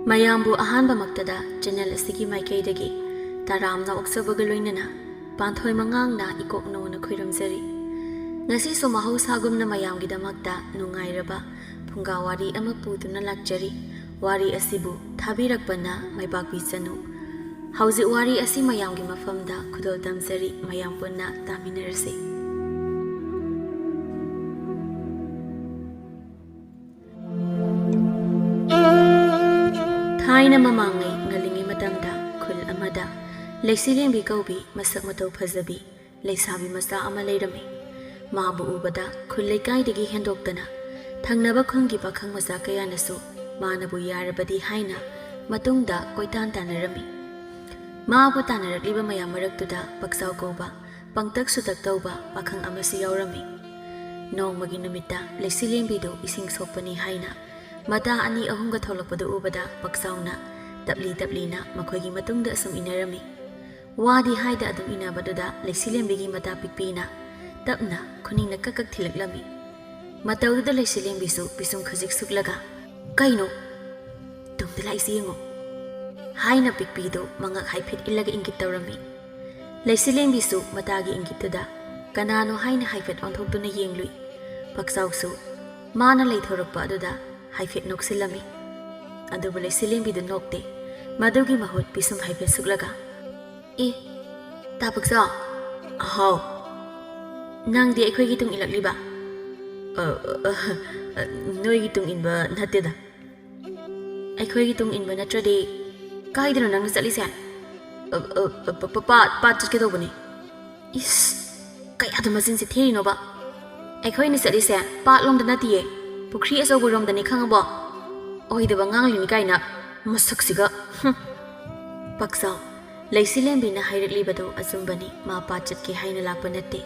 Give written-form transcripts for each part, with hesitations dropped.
ꯃꯌꯥꯝꯕꯨ ꯑꯍꯥꯟꯕꯃꯛꯇꯗ ꯆꯦꯅꯦꯜ ꯑꯁꯤꯒꯤ ꯃꯥꯏꯀꯩꯗꯒꯤ ꯇꯔꯥꯝꯅ ꯑꯣꯛꯆꯕꯒ ꯂꯣꯏꯅꯅ ꯄꯥꯟꯊꯣꯏ ꯃꯉꯥꯡꯅ ꯏꯀꯣꯛꯅꯧꯅ ꯈꯣꯏꯔꯝꯖꯔꯤ꯫ ꯉꯁꯤꯁꯨ ꯃꯍꯧꯁꯥꯒꯨꯝꯅ ꯃꯌꯥꯝꯒꯤꯗꯃꯛꯇ ꯅꯨꯡꯉꯥꯏꯔꯕ ꯐꯨꯡꯒꯥ ꯋꯥꯔꯤ ꯑꯃ ꯄꯨꯗꯨꯅ ꯂꯥꯛꯆꯔꯤ꯫ ꯋꯥꯔꯤ ꯑꯁꯤꯕꯨ ꯊꯥꯕꯤꯔꯛꯄꯅ ꯃꯥꯏꯄꯥꯛꯄꯤ ꯆꯅꯨ꯫ ꯍꯧꯖꯤꯛ ꯋꯥꯔꯤ ꯑꯁꯤ ꯃꯌꯥꯝꯒꯤ ꯃꯐꯝꯗ ꯈꯨꯗꯣꯜ ꯇꯝꯖꯔꯤ, ꯃꯌꯥꯝ ꯄꯨꯟꯅ ꯇꯥꯃꯤꯟꯅꯔꯁꯤ꯫ ꯊꯥꯏꯅ ꯃꯃꯥꯡꯉꯩ ꯉꯜꯂꯤꯉꯩ ꯃꯇꯝꯗ ꯈꯨꯜ ꯑꯃꯗ ꯂꯩꯁꯤꯂꯦꯝꯕꯤ ꯀꯧꯕꯤ ꯃꯁꯛ ꯃꯇꯧ ꯐꯖꯕꯤ ꯂꯩꯁꯥꯕꯤ ꯃꯆꯥ ꯑꯃ ꯂꯩꯔꯝꯃꯤ꯫ ꯃꯥꯕꯨ ꯎꯕꯗ ꯈꯨꯜ ꯂꯩꯀꯥꯏꯗꯒꯤ ꯍꯦꯟꯗꯣꯛꯇꯅ ꯊꯪꯅꯕ ꯈꯨꯟꯒꯤ ꯄꯥꯈꯪ ꯃꯆꯥ ꯀꯌꯥꯅꯁꯨ ꯃꯥꯅꯕꯨ ꯌꯥꯔꯕꯗꯤ ꯍꯥꯏꯅ ꯃꯇꯨꯡꯗ ꯀꯣꯏꯇꯥꯟ ꯇꯥꯟꯅꯔꯝꯃꯤ꯫ ꯃꯥꯕꯨ ꯇꯥꯟꯅꯔꯛꯂꯤꯕ ꯃꯌꯥꯝ ꯃꯔꯛꯇꯨꯗ ꯄꯛꯆꯥꯎ ꯀꯧꯕ ꯄꯪꯇꯛ ꯁꯨꯇꯛ ꯇꯧꯕ ꯄꯥꯈꯪ ꯑꯃꯁꯨ ꯌꯥꯎꯔꯝꯃꯤ꯫ ꯅꯣꯡꯃꯒꯤ ꯅꯨꯃꯤꯠꯇ ꯂꯩꯁꯤꯂꯦꯝꯕꯤꯗꯨ ꯏꯁꯤꯡ ꯁꯣꯛꯄꯅꯤ ꯍꯥꯏꯅ ꯃꯇꯥ ꯑꯅꯤ ꯑꯍꯨꯝꯒ ꯊꯣꯛꯂꯛꯄꯗꯨ ꯎꯕꯗ ꯄꯛꯆꯥꯎꯅ ꯇꯞꯂꯤ ꯇꯞꯂꯤꯅ ꯃꯈꯣꯏꯒꯤ ꯃꯇꯨꯡꯗ ꯑꯁꯨꯝ ꯏꯟꯅꯔꯝꯃꯤ꯫ ꯋꯥꯗꯤ ꯍꯥꯏꯗ ꯑꯗꯨꯝ ꯏꯟꯅꯕꯗꯨꯗ ꯂꯩꯁꯤꯂꯦꯝꯕꯤꯒꯤ ꯃꯇꯥ ꯄꯤꯛꯄꯤꯅ ꯇꯞꯅ ꯈꯨꯅꯤꯡꯅ ꯀꯛ ꯊꯤꯜꯂꯛꯂꯝꯃꯤ꯫ ꯃꯇꯧꯗꯨꯗ ꯂꯩꯁꯤꯂꯦꯝꯕꯤꯁꯨ ꯄꯤꯁꯨꯝ ꯈꯖꯤꯛ ꯁꯨꯛꯂꯒ "ꯀꯩꯅꯣ? ꯇꯨꯡꯗ ꯂꯥꯛꯏꯁꯤ ꯌꯦꯡꯉꯣ" ꯍꯥꯏꯅ ꯄꯤꯛꯄꯤꯗꯨ ꯃꯉꯛ ꯍꯥꯏꯐꯦꯠ ꯏꯜꯂꯒ ꯏꯪꯒꯤꯠ ꯇꯧꯔꯝꯃꯤ꯫ ꯂꯩꯁꯤꯂꯦꯝꯕꯤꯁꯨ ꯃꯇꯥꯒꯤ ꯏꯪꯒꯤꯠꯇꯨꯗ ꯀꯅꯥꯅꯣ ꯍꯥꯏꯅ ꯍꯥꯏꯐꯦꯠ ꯑꯣꯟꯊꯣꯛꯇꯨꯅ ꯌꯦꯡꯂꯨꯏ꯫ ꯄꯛꯆꯥꯎꯁꯨ ꯃꯥꯅ ꯂꯩꯊꯣꯔꯛꯄ ꯑꯗꯨꯗ ꯍꯥꯏꯐꯦꯠ ꯅꯣꯛꯁꯤꯜꯂꯝꯃꯤ꯫ ꯑꯗꯨꯕꯨ ꯂꯩꯁꯤꯂꯦꯝꯕꯤꯗꯨ ꯅꯣꯛꯇꯦ꯫ ꯃꯗꯨꯒꯤ ꯃꯍꯨꯠ ꯄꯤꯁꯨꯝ ꯍꯥꯏꯐꯦꯠ ꯁꯨꯛꯂꯒ "ꯑꯦ, ꯇꯥ ꯄꯛꯆꯥꯎ." "ꯑꯍꯥꯎ." "ꯅꯪꯗꯤ ꯑꯩꯈꯣꯏꯒꯤ ꯇꯨꯡ ꯏꯜꯂꯛꯂꯤꯕ?" "ꯅꯣꯏꯒꯤ ꯇꯨꯡ ꯏꯟꯕ ꯅꯠꯇꯦꯗ." "ꯑꯩꯈꯣꯏꯒꯤ ꯇꯨꯡ ꯏꯟꯕ ꯅꯠꯇ꯭ꯔꯗꯤ ꯀꯥꯏꯗꯅꯣ ꯅꯪꯅ ꯆꯠꯂꯤꯁꯦ?" "ꯄꯥꯠ ꯆꯠꯀꯦ ꯇꯧꯕꯅꯤ." "ꯏꯁ, ꯀꯌꯥꯗ ꯃꯆꯤꯟꯁꯦ ꯊꯤꯔꯤꯅꯣꯕ? ꯑꯩꯈꯣꯏꯅ ꯆꯠꯂꯤꯁꯦ ꯄꯥꯠꯂꯣꯝꯗ ꯅꯠꯇꯤꯌꯦ, ꯄꯨꯈ꯭ꯔꯤ ꯑꯆꯧꯕꯔꯣꯝꯗꯅꯤ, ꯈꯪꯉꯕꯣ? ꯑꯣꯏꯗꯕ ꯉꯥꯡꯂꯤꯅꯤ ꯀꯥꯏꯅ ꯃꯁꯛꯁꯤꯒ." ꯄꯛꯆꯥꯎ ꯂꯩꯁꯤꯂꯦꯝꯕꯤꯅ ꯍꯥꯏꯔꯛꯂꯤꯕꯗꯨ ꯑꯆꯨꯝꯕꯅꯤ꯫ ꯃꯥ ꯄꯥꯠ ꯆꯠꯀꯦ ꯍꯥꯏꯅ ꯂꯥꯛꯄ ꯅꯠꯇꯦ,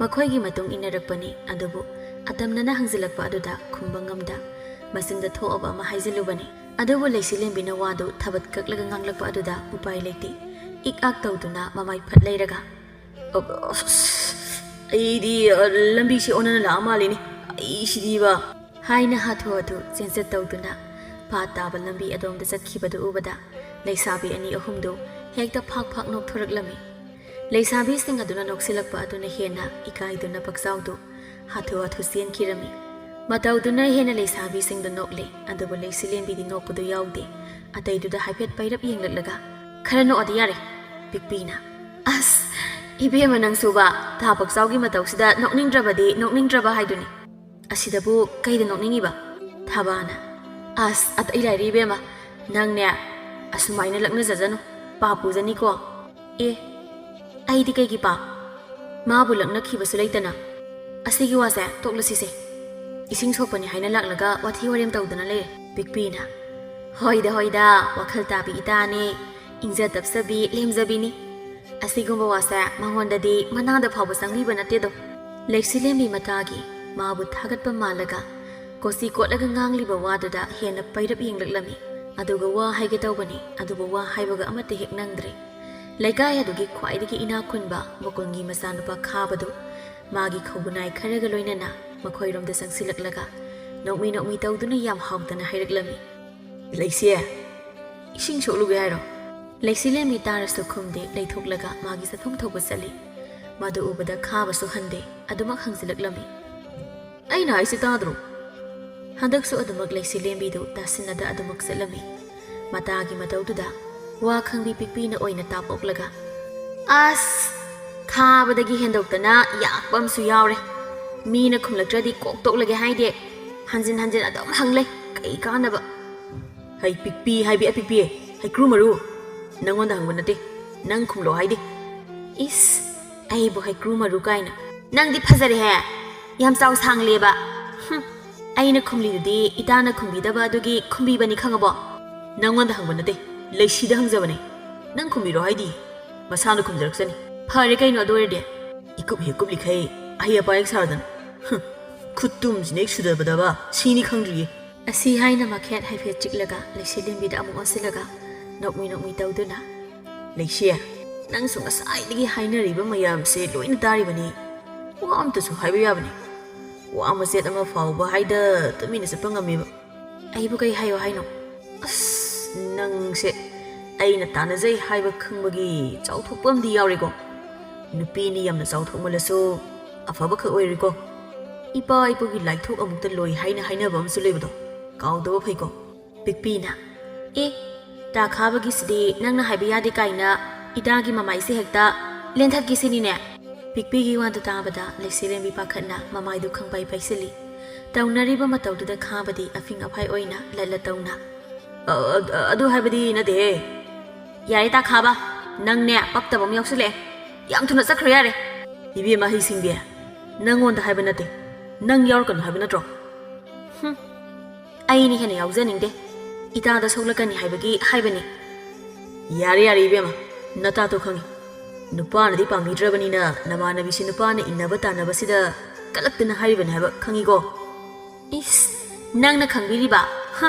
ꯃꯈꯣꯏꯒꯤ ꯃꯇꯨꯡ ꯏꯟꯅꯔꯛꯄꯅꯤ꯫ ꯑꯗꯨꯕꯨ ꯑꯇꯝꯅꯅ ꯍꯪꯖꯤꯜꯂꯛꯄ ꯑꯗꯨꯗ ꯈꯨꯝꯕ ꯉꯝꯗ ꯃꯆꯤꯟꯗ ꯊꯣꯛꯑꯕ ꯑꯃ ꯍꯥꯏꯖꯤꯜꯂꯨꯕꯅꯤ꯫ ꯑꯗꯨꯕꯨ ꯂꯩꯁꯤꯂꯦꯝꯕꯤꯅ ꯋꯥꯗꯨ ꯊꯕꯠ ꯀꯛꯂꯒ ꯉꯥꯡꯂꯛꯄ ꯑꯗꯨꯗ ꯎꯄꯥꯏ ꯂꯩꯇꯦ꯫ ꯏꯛ ꯑꯥꯛ ꯇꯧꯗꯨꯅ ꯃꯃꯥꯏ ꯐꯠ ꯂꯩꯔꯒ "ꯑꯩꯗꯤ ꯂꯝꯕꯤꯁꯤ ꯑꯣꯟꯅꯅ ꯂꯥꯛꯑ ꯃꯥꯜꯂꯤꯅꯤ, ꯑꯩꯁꯤꯗꯤꯕ" ꯍꯥꯏꯅ ꯍꯥꯊꯨ ꯍꯥꯊꯨ ꯆꯦꯟꯆꯠ ꯇꯧꯗꯨꯅ ꯄꯥꯠ ꯇꯥꯕ ꯂꯝꯕꯤ ꯑꯗꯣꯝꯗ ꯆꯠꯈꯤꯕꯗꯨ ꯎꯕꯗ ꯂꯩꯁꯥꯕꯤ ꯑꯅꯤ ꯑꯍꯨꯝꯗꯨ ꯍꯦꯛꯇ ꯐꯥꯛ ꯐꯥꯛ ꯅꯣꯛꯊꯣꯔꯛꯂꯝꯃꯤ꯫ ꯂꯩꯁꯥꯕꯤꯁꯤꯡ ꯑꯗꯨꯅ ꯅꯣꯛꯁꯤꯜꯂꯛꯄ ꯑꯗꯨꯅ ꯍꯦꯟꯅ ꯏꯀꯥꯏꯗꯨꯅ ꯄꯛꯆꯥꯎꯗꯨ ꯍꯥꯊꯨ ꯍꯥꯊꯨ ꯆꯦꯟꯈꯤꯔꯝꯃꯤ꯫ ꯃꯇꯧꯗꯨꯅ ꯍꯦꯟꯅ ꯂꯩꯁꯥꯕꯤꯁꯤꯡꯗꯨ ꯅꯣꯛꯂꯦ꯫ ꯑꯗꯨꯕꯨ ꯂꯩꯁꯤꯂꯦꯝꯕꯤꯗꯤ ꯅꯣꯛꯄꯗꯨ ꯌꯥꯎꯗꯦ꯫ ꯑꯇꯩꯗꯨꯗ ꯍꯥꯏꯐꯦꯠ ꯄꯩꯔꯞ ꯌꯦꯡꯂꯛꯂꯒ "ꯈꯔ ꯅꯣꯛꯑꯗꯤ ꯌꯥꯔꯦ." ꯄꯤꯛꯄꯤꯅ "ꯑꯁ ꯏꯕꯦꯝꯃ, ꯅꯪꯁꯨꯕ ꯊꯥ ꯄꯛꯆꯥꯎꯒꯤ ꯃꯇꯧꯁꯤꯗ ꯅꯣꯛꯅꯤꯡꯗ꯭ꯔꯕꯗꯤ ꯅꯣꯛꯅꯤꯡꯗ꯭ꯔꯕ ꯍꯥꯏꯗꯨꯅꯤ꯫ ꯑꯁꯤꯗꯕꯨ ꯀꯩꯗ ꯅꯣꯛꯅꯤꯡꯉꯤꯕ?" ꯊꯥꯕꯥꯅ "ꯑꯁ ꯑꯇꯩ ꯂꯥꯏꯔꯤ ꯏꯕꯦꯝꯃ, ꯅꯪꯅꯦ ꯑꯁꯨꯃꯥꯏꯅ ꯂꯛꯅꯖꯖꯅꯨ, ꯄꯥꯞ ꯄꯨꯖꯅꯤꯀꯣ." "ꯑꯦ, ꯑꯩꯗꯤ ꯀꯩꯒꯤ ꯄꯥꯞ? ꯃꯥꯕꯨ ꯂꯛꯅꯈꯤꯕꯁꯨ ꯂꯩꯇꯅ." "ꯑꯁꯤꯒꯤ ꯋꯥꯁꯦ ꯇꯣꯛꯂꯁꯤꯁꯦ, ꯏꯁꯤꯡ ꯁꯣꯛꯄꯅꯤ ꯍꯥꯏꯅ ꯂꯥꯛꯂꯒ ꯋꯥꯊꯤ ꯋꯥꯔꯦꯝ ꯇꯧꯗꯨꯅ ꯂꯩꯔꯦ." ꯄꯤꯛꯄꯤꯅ "ꯍꯣꯏꯗ ꯍꯣꯏꯗ, ꯋꯥꯈꯜ ꯇꯥꯕꯤ ꯏꯇꯥꯅꯤ, ꯏꯪꯖ ꯇꯞꯆꯕꯤ ꯂꯦꯝꯖꯕꯤꯅꯤ. ꯑꯁꯤꯒꯨꯝꯕ ꯋꯥꯁꯦ ꯃꯉꯣꯟꯗꯗꯤ ꯃꯅꯥꯗ ꯐꯥꯎꯕ ꯆꯪꯕꯤꯕ ꯅꯠꯇꯦꯗꯣ." ꯂꯩꯁꯤꯂꯦꯝꯕꯤ ꯃꯇꯥꯒꯤ ꯃꯥꯕꯨ ꯊꯥꯒꯠꯄ ꯃꯥꯜꯂꯒ ꯀꯣꯆꯤ ꯀꯣꯠꯂꯒ ꯉꯥꯡꯂꯤꯕ ꯋꯥꯗꯨꯗ ꯍꯦꯟꯅ ꯄꯩꯔꯞ ꯌꯦꯡꯂꯛꯂꯝꯃꯤ꯫ ꯑꯗꯨꯒ ꯋꯥ ꯍꯥꯏꯒꯦ ꯇꯧꯕꯅꯤ, ꯑꯗꯨꯕꯨ ꯋꯥ ꯍꯥꯏꯕꯒ ꯑꯃꯠꯇ ꯍꯦꯛ ꯅꯪꯗ꯭ꯔꯦ꯫ ꯂꯩꯀꯥꯏ ꯑꯗꯨꯒꯤ ꯈ꯭ꯋꯥꯏꯗꯒꯤ ꯏꯅꯥꯛ ꯈꯨꯟꯕ ꯃꯀꯨꯟꯒꯤ ꯃꯆꯥꯅꯨꯄꯥ ꯈꯥꯕꯗꯨ ꯃꯥꯒꯤ ꯈꯧꯕꯨꯅꯥꯏ ꯈꯔꯒ ꯂꯣꯏꯅꯅ ꯃꯈꯣꯏꯔꯣꯝꯗ ꯆꯪꯁꯤꯜꯂꯛꯂꯒ ꯅꯣꯛꯃꯤ ꯅꯣꯛꯃꯤ ꯇꯧꯗꯨꯅ ꯌꯥꯝ ꯍꯥꯎꯇꯅ ꯍꯥꯏꯔꯛꯂꯝꯃꯤ꯫ "ꯂꯩꯁꯦ, ꯏꯁꯤꯡ ꯁꯣꯛꯂꯨꯒꯦ ꯍꯥꯏꯔꯣ?" ꯂꯩꯁꯤꯂꯦꯝꯕꯤ ꯇꯥꯔꯁꯨ ꯈꯨꯝꯗꯦ, ꯂꯩꯊꯣꯛꯂꯒ ꯃꯥꯒꯤ ꯆꯠꯐꯝ ꯊꯣꯛꯄ ꯆꯠꯂꯤ꯫ ꯃꯗꯨ ꯎꯕꯗ ꯈꯥꯕꯁꯨ ꯍꯟꯗꯦ, ꯑꯗꯨꯃꯛ ꯍꯪꯖꯤꯜꯂꯛꯂꯝꯃꯤ꯫ "ꯑꯩꯅ ꯍꯥꯏꯁꯤ ꯇꯥꯗ꯭ꯔꯣ?" ꯍꯟꯗꯛꯁꯨ ꯑꯗꯨꯃꯛ ꯂꯩꯁꯤꯂꯦꯝꯕꯤꯗꯨ ꯇꯥꯁꯤꯟꯅꯗ ꯑꯗꯨꯃꯛ ꯆꯠꯂꯝꯃꯤ꯫ ꯃꯇꯥꯒꯤ ꯃꯇꯧꯗꯨꯗ ꯋꯥ ꯈꯪꯕꯤ ꯄꯤꯛꯄꯤꯅ ꯑꯣꯏꯅ ꯇꯥꯞ ꯑꯣꯛꯂꯒ "ꯑꯁ, ꯈꯥꯕꯗꯒꯤ ꯍꯦꯟꯗꯣꯛꯇꯅ ꯌꯥꯛꯄ ꯑꯃꯁꯨ ꯌꯥꯎꯔꯦ. ꯃꯤꯅ ꯈꯨꯝꯂꯛꯇ꯭ꯔꯗꯤ ꯀꯣꯛ ꯇꯣꯛꯂꯒꯦ ꯍꯥꯏꯗꯦ. ꯍꯟꯖꯤꯟ ꯍꯟꯖꯤꯟ ꯑꯗꯨꯝ ꯍꯪꯂꯦ, ꯀꯩ ꯀꯥꯟꯅꯕ." "ꯍꯩ ꯄꯤꯛꯄꯤ ꯍꯥꯏꯕꯤ ꯑꯄꯤꯛꯄꯤ, ꯍꯩꯀ꯭ꯔꯨ ꯃꯔꯨ, ꯅꯪꯉꯣꯟꯗ ꯍꯪꯕ ꯅꯠꯇꯦ, ꯅꯪ ꯈꯨꯝꯂꯣ ꯍꯥꯏꯗꯦ." "ꯏꯁ, ꯑꯩꯕꯨ ꯍꯩꯀ꯭ꯔꯨ ꯃꯔꯨ ꯀꯥꯏꯅ. ꯅꯪꯗꯤ ꯐꯖꯔꯦꯍꯦ, ꯌꯥꯝ ꯆꯥꯎ ꯁꯥꯡꯂꯦꯕ." "ꯑꯩꯅ ꯈꯨꯝꯂꯤꯗꯨꯗꯤ ꯏꯇꯥꯅ ꯈꯨꯝꯕꯤꯗꯕ ꯑꯗꯨꯒꯤ ꯈꯨꯝꯕꯤꯕꯅꯤ, ꯈꯪꯉꯕꯣ?" "ꯅꯪꯉꯣꯟꯗ ꯍꯪꯕ ꯅꯠꯇꯦ, ꯂꯩꯁꯤꯗ ꯍꯪꯖꯕꯅꯦ. ꯅꯪ ꯈꯨꯝꯕꯤꯔꯣ ꯍꯥꯏꯗꯤ ꯃꯁꯥꯅ ꯈꯨꯝꯖꯔꯛꯆꯅꯤ." "ꯐꯔꯦ ꯀꯩꯅꯣ ꯑꯗꯨ ꯑꯣꯏꯔꯗꯤ." "ꯏꯀꯨꯞ ꯍꯦꯛ ꯀꯨꯞꯂꯤꯈꯩ ꯑꯍꯩ ꯑꯄꯥ ꯍꯦꯛ ꯁꯥꯔꯗꯅ ꯈꯨꯠꯇꯨꯝꯁꯤꯅ ꯍꯦꯛ ꯁꯨꯗꯕꯗꯕ ꯁꯤꯅꯤ ꯈꯪꯗ꯭ꯔꯤꯌꯦ." ꯑꯁꯤ ꯍꯥꯏꯅ ꯃꯈꯦꯠ ꯍꯥꯏꯐꯦꯠ ꯆꯤꯛꯂꯒ ꯂꯩꯁꯤꯂꯦꯝꯕꯤꯗ ꯑꯃꯨꯛ ꯑꯣꯟꯁꯤꯜꯂꯒ ꯅꯣꯛꯃꯤ ꯅꯣꯛꯃꯤ ꯇꯧꯗꯨꯅ "ꯂꯩꯁꯦ, ꯅꯪꯁꯨ ꯉꯁꯥꯏꯗꯒꯤ ꯍꯥꯏꯅꯔꯤꯕ ꯃꯌꯥꯝꯁꯦ ꯂꯣꯏꯅ ꯇꯥꯔꯤꯕꯅꯤ. ꯋꯥ ꯑꯝꯇꯁꯨ ꯍꯥꯏꯕ ꯌꯥꯕꯅꯤ. ꯋꯥ ꯃꯆꯦꯠ ꯑꯃ ꯐꯥꯎꯕ ꯍꯥꯏꯗ ꯇꯨꯃꯤꯟꯅ ꯆꯠꯄ ꯉꯝꯃꯦꯕ." "ꯑꯩꯕꯨ ꯀꯩ ꯍꯥꯏꯌꯣ ꯍꯥꯏꯅꯣ?" "ꯑꯁ, ꯅꯪꯁꯦ ꯑꯩꯅ ꯇꯥꯟꯅꯖꯩ ꯍꯥꯏꯕ ꯈꯪꯕꯒꯤ ꯆꯥꯎꯊꯣꯛꯄ ꯑꯃꯗꯤ ꯌꯥꯎꯔꯦꯀꯣ ꯅꯨꯄꯤꯅꯤ ꯌꯥꯝꯅ ꯆꯥꯎꯊꯣꯛꯃꯜꯂꯁꯨ ꯑꯐꯕꯈꯛ ꯑꯣꯏꯔꯣꯏꯀꯣ ꯏꯄꯥ ꯏꯄꯨꯒꯤ ꯂꯥꯏꯊꯣꯛ ꯑꯃꯨꯛꯇ ꯂꯣꯏ ꯍꯥꯏꯅ ꯍꯥꯏꯅꯕ ꯑꯃꯁꯨ ꯂꯩꯕꯗꯣ ꯀꯥꯎꯗꯕ ꯐꯩꯀꯣ ꯄꯤꯛꯄꯤꯅ ꯇꯥ ꯈꯥꯕꯒꯤꯁꯤꯗꯤ ꯅꯪꯅ ꯍꯥꯏꯕ ꯌꯥꯗꯦ ꯀꯥꯏꯅ ꯏꯇꯥꯒꯤ ꯃꯃꯥꯏꯁꯦ ꯍꯦꯛꯇ ꯂꯦꯟꯊꯠꯈꯤꯁꯤꯅꯤꯅꯦ ꯄꯤꯛꯄꯤꯒꯤ ꯋꯥꯗꯨ ꯇꯥꯕꯗ ꯂꯩꯁꯤꯔꯦꯝꯕꯤ ꯄꯥꯈꯠꯅ ꯃꯃꯥꯏꯗꯨ ꯈꯪꯄꯥꯏ ꯄꯥꯏꯁꯤꯜꯂꯤ ꯇꯧꯅꯔꯤꯕ ꯃꯇꯧꯗꯨꯗ ꯈꯥꯕꯗꯤ ꯑꯐꯤꯡ ꯑꯐꯥꯏ ꯑꯣꯏꯅ ꯂꯠꯂ ꯇꯧꯅ ꯑꯗꯨ ꯍꯥꯏꯕꯗꯤ ꯅꯠꯇꯦꯍꯦ ꯌꯥꯔꯦ ꯇꯥ ꯈꯥꯕ ꯅꯪꯅꯦ ꯄꯛꯇꯕ ꯑꯃ ꯌꯥꯎꯁꯤꯜꯂꯛꯑꯦ ꯌꯥꯝ ꯊꯨꯅ ꯆꯠꯈ꯭ꯔꯣ ꯌꯥꯔꯦ ꯏꯕꯦꯝꯃ ꯍꯩꯁꯤꯡꯕꯤ ꯅꯪꯉꯣꯟꯗ ꯍꯥꯏꯕ ꯅꯠꯇꯦ ꯅꯪ ꯌꯥꯎꯔꯛꯀꯅꯨ ꯍꯥꯏꯕ ꯅꯠꯇ꯭ꯔꯣ ꯑꯩꯅ ꯍꯦꯟꯅ ꯌꯥꯎꯖꯅꯤꯡꯗꯦ ꯏꯇꯥꯗ ꯁꯣꯛꯂꯛꯀꯅꯤ ꯍꯥꯏꯕꯒꯤ ꯍꯥꯏꯕꯅꯤ ꯌꯥꯔꯦ ꯌꯥꯔꯦ ꯏꯕꯦꯝꯃ ꯅꯇꯥꯗꯣ ꯈꯪꯉꯤ ꯅꯨꯄꯥꯅꯗꯤ ꯄꯥꯝꯕꯤꯗ꯭ꯔꯕꯅꯤꯅ ꯅꯃꯥꯟꯅꯕꯤꯁꯤ ꯅꯨꯄꯥꯅ ꯏꯟꯅꯕ ꯇꯥꯟꯅꯕꯁꯤꯗ ꯀꯂꯛꯇꯅ ꯍꯥꯏꯔꯤꯕꯅꯤ ꯍꯥꯏꯕ ꯈꯪꯉꯤꯀꯣ ꯏꯁ ꯅꯪꯅ ꯈꯪꯕꯤꯔꯤꯕ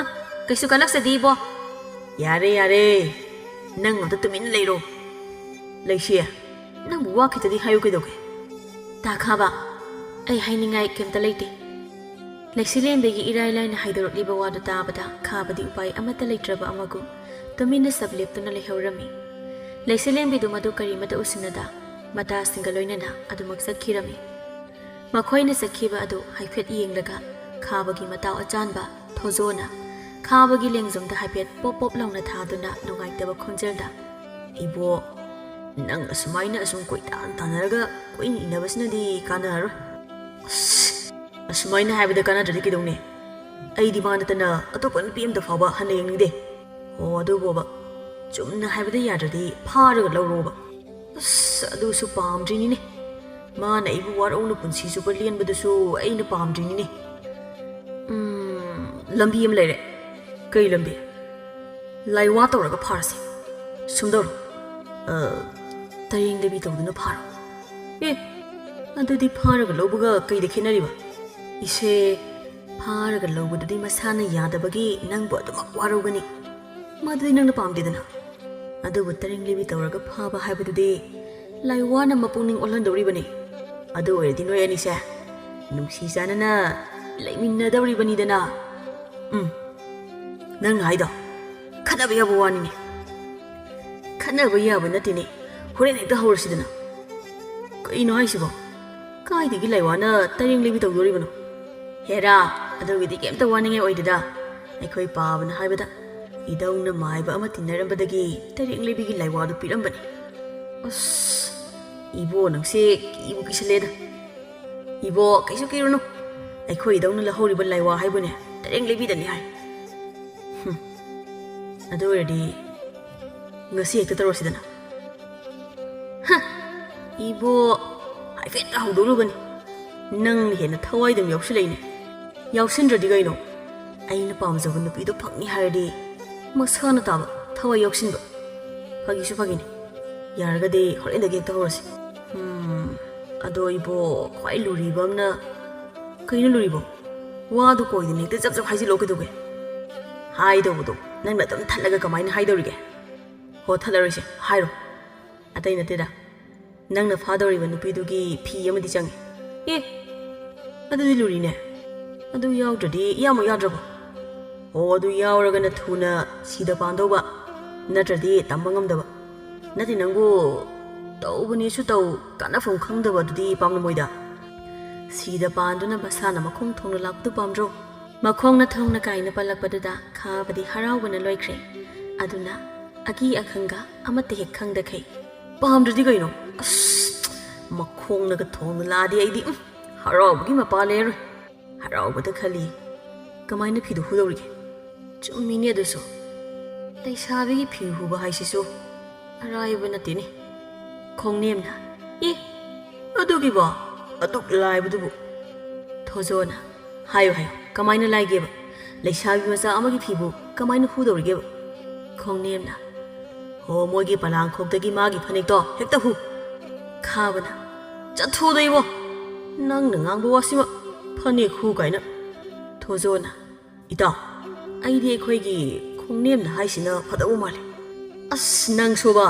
ꯀꯩꯁꯨ ꯀꯂꯛꯆꯗꯦ ꯏꯕꯣ ꯌꯥꯔꯦ ꯌꯥꯔꯦ ꯅꯪ ꯑꯝꯇ ꯇꯨꯃꯤꯟꯅ ꯂꯩꯔꯣ ꯂꯩꯁꯤ ꯅꯪꯕꯨ ꯋꯥ ꯈꯤꯇꯗꯤ ꯍꯥꯏꯌꯨ ꯀꯩꯗꯧꯒꯦ ꯇꯥ ꯈꯥꯕ ꯑꯩ ꯍꯥꯏꯅꯤꯡꯉꯥꯏ ꯀꯩꯝꯇ ꯂꯩꯇꯦ ꯂꯩꯁꯤꯂꯦꯝꯕꯤꯒꯤ ꯏꯔꯥꯏ ꯂꯥꯏꯅ ꯍꯥꯏꯗꯣꯔꯛꯂꯤꯕ ꯋꯥꯗꯨ ꯇꯥꯕꯗ ꯈꯥꯕꯗꯤ ꯎꯄꯥꯏ ꯑꯃꯠꯇ ꯂꯩꯇ꯭ꯔꯕ ꯑꯃꯒꯨꯝ ꯇꯨꯃꯤꯟꯅ ꯁꯞ ꯂꯦꯞꯇꯨꯅ ꯂꯩꯍꯧꯔꯝꯃꯤ ꯂꯩꯁꯤꯂꯦꯝꯕꯤꯗꯨ ꯃꯗꯨ ꯀꯔꯤꯃꯇ ꯎꯁꯤꯟꯅꯗ ꯃꯇꯥꯁꯤꯡꯒ ꯂꯣꯏꯅꯅ ꯑꯗꯨꯃꯛ ꯆꯠꯈꯤꯔꯝꯃꯤ ꯃꯈꯣꯏꯅ ꯆꯠꯈꯤꯕ ꯑꯗꯨ ꯍꯥꯏꯐꯦꯠ ꯌꯦꯡꯂꯒ ꯈꯥꯕꯒꯤ ꯃꯇꯥꯎ ꯑꯆꯥꯟꯕ ꯊꯣꯖꯣꯅ ꯈꯥꯕꯒꯤ ꯂꯦꯡꯖꯨꯝꯗ ꯍꯥꯏꯐꯦꯠ ꯄꯣꯞ ꯄꯣꯞ ꯂꯥꯎꯅ ꯊꯥꯗꯨꯅ ꯅꯨꯡꯉꯥꯏꯇꯕ ꯈꯣꯟꯖꯦꯜꯗ ꯏꯕꯣ ꯅꯪ ꯑꯁꯨꯃꯥꯏꯅ ꯑꯁꯨꯝ ꯀꯣꯏꯇꯥꯟ ꯇꯥꯟꯅꯔꯒ ꯀꯣꯏꯅ ꯏꯟꯅꯕꯁꯤꯅꯗꯤ ꯀꯥꯟꯅꯔꯔꯣꯏ ꯑꯁꯨꯃꯥꯏꯅ ꯍꯥꯏꯕꯗ ꯀꯥꯟꯅꯗ꯭ꯔꯗꯤ ꯀꯩꯗꯧꯅꯤ ꯑꯩꯗꯤ ꯃꯥ ꯅꯠꯇꯅ ꯑꯇꯣꯞꯄ ꯅꯨꯄꯤ ꯑꯃꯇ ꯐꯥꯎꯕ ꯍꯟꯅ ꯌꯦꯡꯅꯤꯡꯗꯦ ꯑꯗꯨꯕꯣꯕ ꯆꯨꯝꯅ ꯍꯥꯏꯕꯗ ꯌꯥꯗ꯭ꯔꯗꯤ ꯐꯥꯔꯒ ꯂꯧꯔꯣꯕ ꯑꯗꯨꯁꯨ ꯄꯥꯝꯗ꯭ꯔꯤꯅꯤꯅꯦ ꯃꯥꯅ ꯑꯩꯕꯨ ꯋꯥꯔꯧꯅ ꯄꯨꯟꯁꯤ ꯆꯨꯞꯄ ꯂꯦꯟꯕꯗꯨꯁꯨ ꯑꯩꯅ ꯄꯥꯝꯗ꯭ꯔꯤꯅꯤꯅꯦ ꯂꯝꯕꯤ ꯑꯃ ꯂꯩꯔꯦ ꯀꯩ ꯂꯝꯕꯤ ꯂꯥꯏꯋꯥ ꯇꯧꯔꯒ ꯐꯥꯔꯁꯤ ꯁꯨꯝꯗꯧꯔꯣ ꯇꯔꯦꯡ ꯂꯩꯕꯤ ꯇꯧꯗꯨꯅ ꯐꯥꯔꯣ ꯑꯗꯨꯗꯤ ꯐꯥꯔꯒ ꯂꯧꯕꯒ ꯀꯩꯗ ꯈꯦꯠꯅꯔꯤꯕ ꯏꯁꯦ ꯐꯥꯔꯒ ꯂꯧꯕꯗꯨꯗꯤ ꯃꯁꯥꯅ ꯌꯥꯗꯕꯒꯤ ꯅꯪꯕꯨ ꯑꯗꯨꯃꯛ ꯋꯥꯔꯧꯒꯅꯤ ꯃꯗꯨꯗꯤ ꯅꯪꯅ ꯄꯥꯝꯗꯦꯗꯅ ꯑꯗꯨꯕꯨ ꯇꯔꯦꯡ ꯂꯩꯕꯤ ꯇꯧꯔꯒ ꯐꯥꯕ ꯍꯥꯏꯕꯗꯨꯗꯤ ꯂꯥꯏꯋꯥꯅ ꯃꯄꯨꯛꯅꯤꯡ ꯑꯣꯜꯍꯟꯗꯧꯔꯤꯕꯅꯤ ꯑꯗꯨ ꯑꯣꯏꯔꯗꯤ ꯅꯣꯏ ꯑꯅꯤꯁꯦ ꯅꯨꯡꯁꯤ ꯆꯥꯟꯅꯅ ꯂꯩꯃꯤꯟꯅꯗꯧꯔꯤꯕꯅꯤꯗꯅ ꯅꯪꯅ ꯍꯥꯏꯗꯣ ꯈꯠꯅꯕ ꯌꯥꯕ ꯋꯥꯅꯤꯅꯦ ꯈꯠꯅꯕ ꯌꯥꯕ ꯅꯠꯇꯦꯅꯦ ꯍꯣꯔꯦꯟ ꯍꯦꯛꯇ ꯍꯧꯔꯁꯤꯗꯅ ꯀꯩꯅꯣ ꯍꯥꯏꯁꯤꯕꯣ ꯀꯥꯏꯗꯒꯤ ꯂꯥꯏꯋꯥꯅ ꯇꯔꯦꯡ ꯂꯩꯕꯤ ꯇꯧꯗꯣꯔꯤꯕꯅꯣ ꯍꯦꯔꯥ ꯑꯗꯨꯒꯤꯗꯤ ꯀꯩꯝꯇ ꯋꯥꯅꯤꯡꯉꯥꯏ ꯑꯣꯏꯗꯦꯗ ꯑꯩꯈꯣꯏ ꯄꯥꯕꯅ ꯍꯥꯏꯕꯗ ꯏꯙꯧꯅ ꯃꯥꯏꯕ ꯑꯃ ꯇꯤꯟꯅꯔꯝꯕꯗꯒꯤ ꯇꯔꯦꯡ ꯂꯩꯕꯤꯒꯤ ꯂꯥꯏꯋꯥꯗꯨ ꯄꯤꯔꯝꯕꯅꯤ ꯏꯕꯣ ꯅꯪꯁꯦ ꯀꯤꯕꯨ ꯀꯤꯁꯜꯂꯦꯗ ꯏꯕꯣ ꯀꯩꯁꯨ ꯀꯤꯔꯨꯅꯨ ꯑꯩꯈꯣꯏ ꯏꯙꯧꯅ ꯂꯧꯍꯧꯔꯤꯕ ꯂꯥꯏꯋꯥ ꯍꯥꯏꯕꯨꯅꯦ ꯇꯔꯦꯡ ꯂꯩꯕꯤꯗꯅꯤ ꯍꯥꯏ ꯑꯗꯨ ꯑꯣꯏꯔꯗꯤ ngasi hekta tawrosidana ibo haifet hawdorubani nang hena thawaidam yawsilaine yawsindradi gaino aina pamjaba nupido phangni hairdi masana taba thawai yawsinba fagisu fagini yaragade horendagi hekta hawrasi ado ibo khwai luribamna kaino luribo wadu koidine hekta jap jap haijilo kedoge haidobudo nangna dam thalaga kamaina haidorige ho thalaroise hairo atai nateda nangna fadoriba nupidugi phi amadi changi adudi lurine adu yawdradi yamo yadraba ho adu yawraga na thuna sida pandoba natradi tambangamdaba nati nangu tawbani su taw kanafam khangdaba adudi pamna moida sida panduna basana makhong thongna laktu pamdro makhongna thongna kaina palakpaduda khabadi harawbana loikre aduna agi akhanga amate hek khangda khai pamdridi gaino makhongna ga thongna ladi aidi harawbagi mapale harawbada khali kamaina phidu hudorige chumini aduso leisabigi phi huba haisisu araiba natini khongnemna adugi ba aduk laibudu thojona hayo hayo kamaina laigeba leisabi macha amagi phibu kamaina hudorige khongnemna ho mogi palang khokdagi magi phanik to hekta hu khabana chathu deibo nang nangbu wasima phanik hu kaina thojona ita aidi ekhoigi khongnemna haisina phadabu male nang soba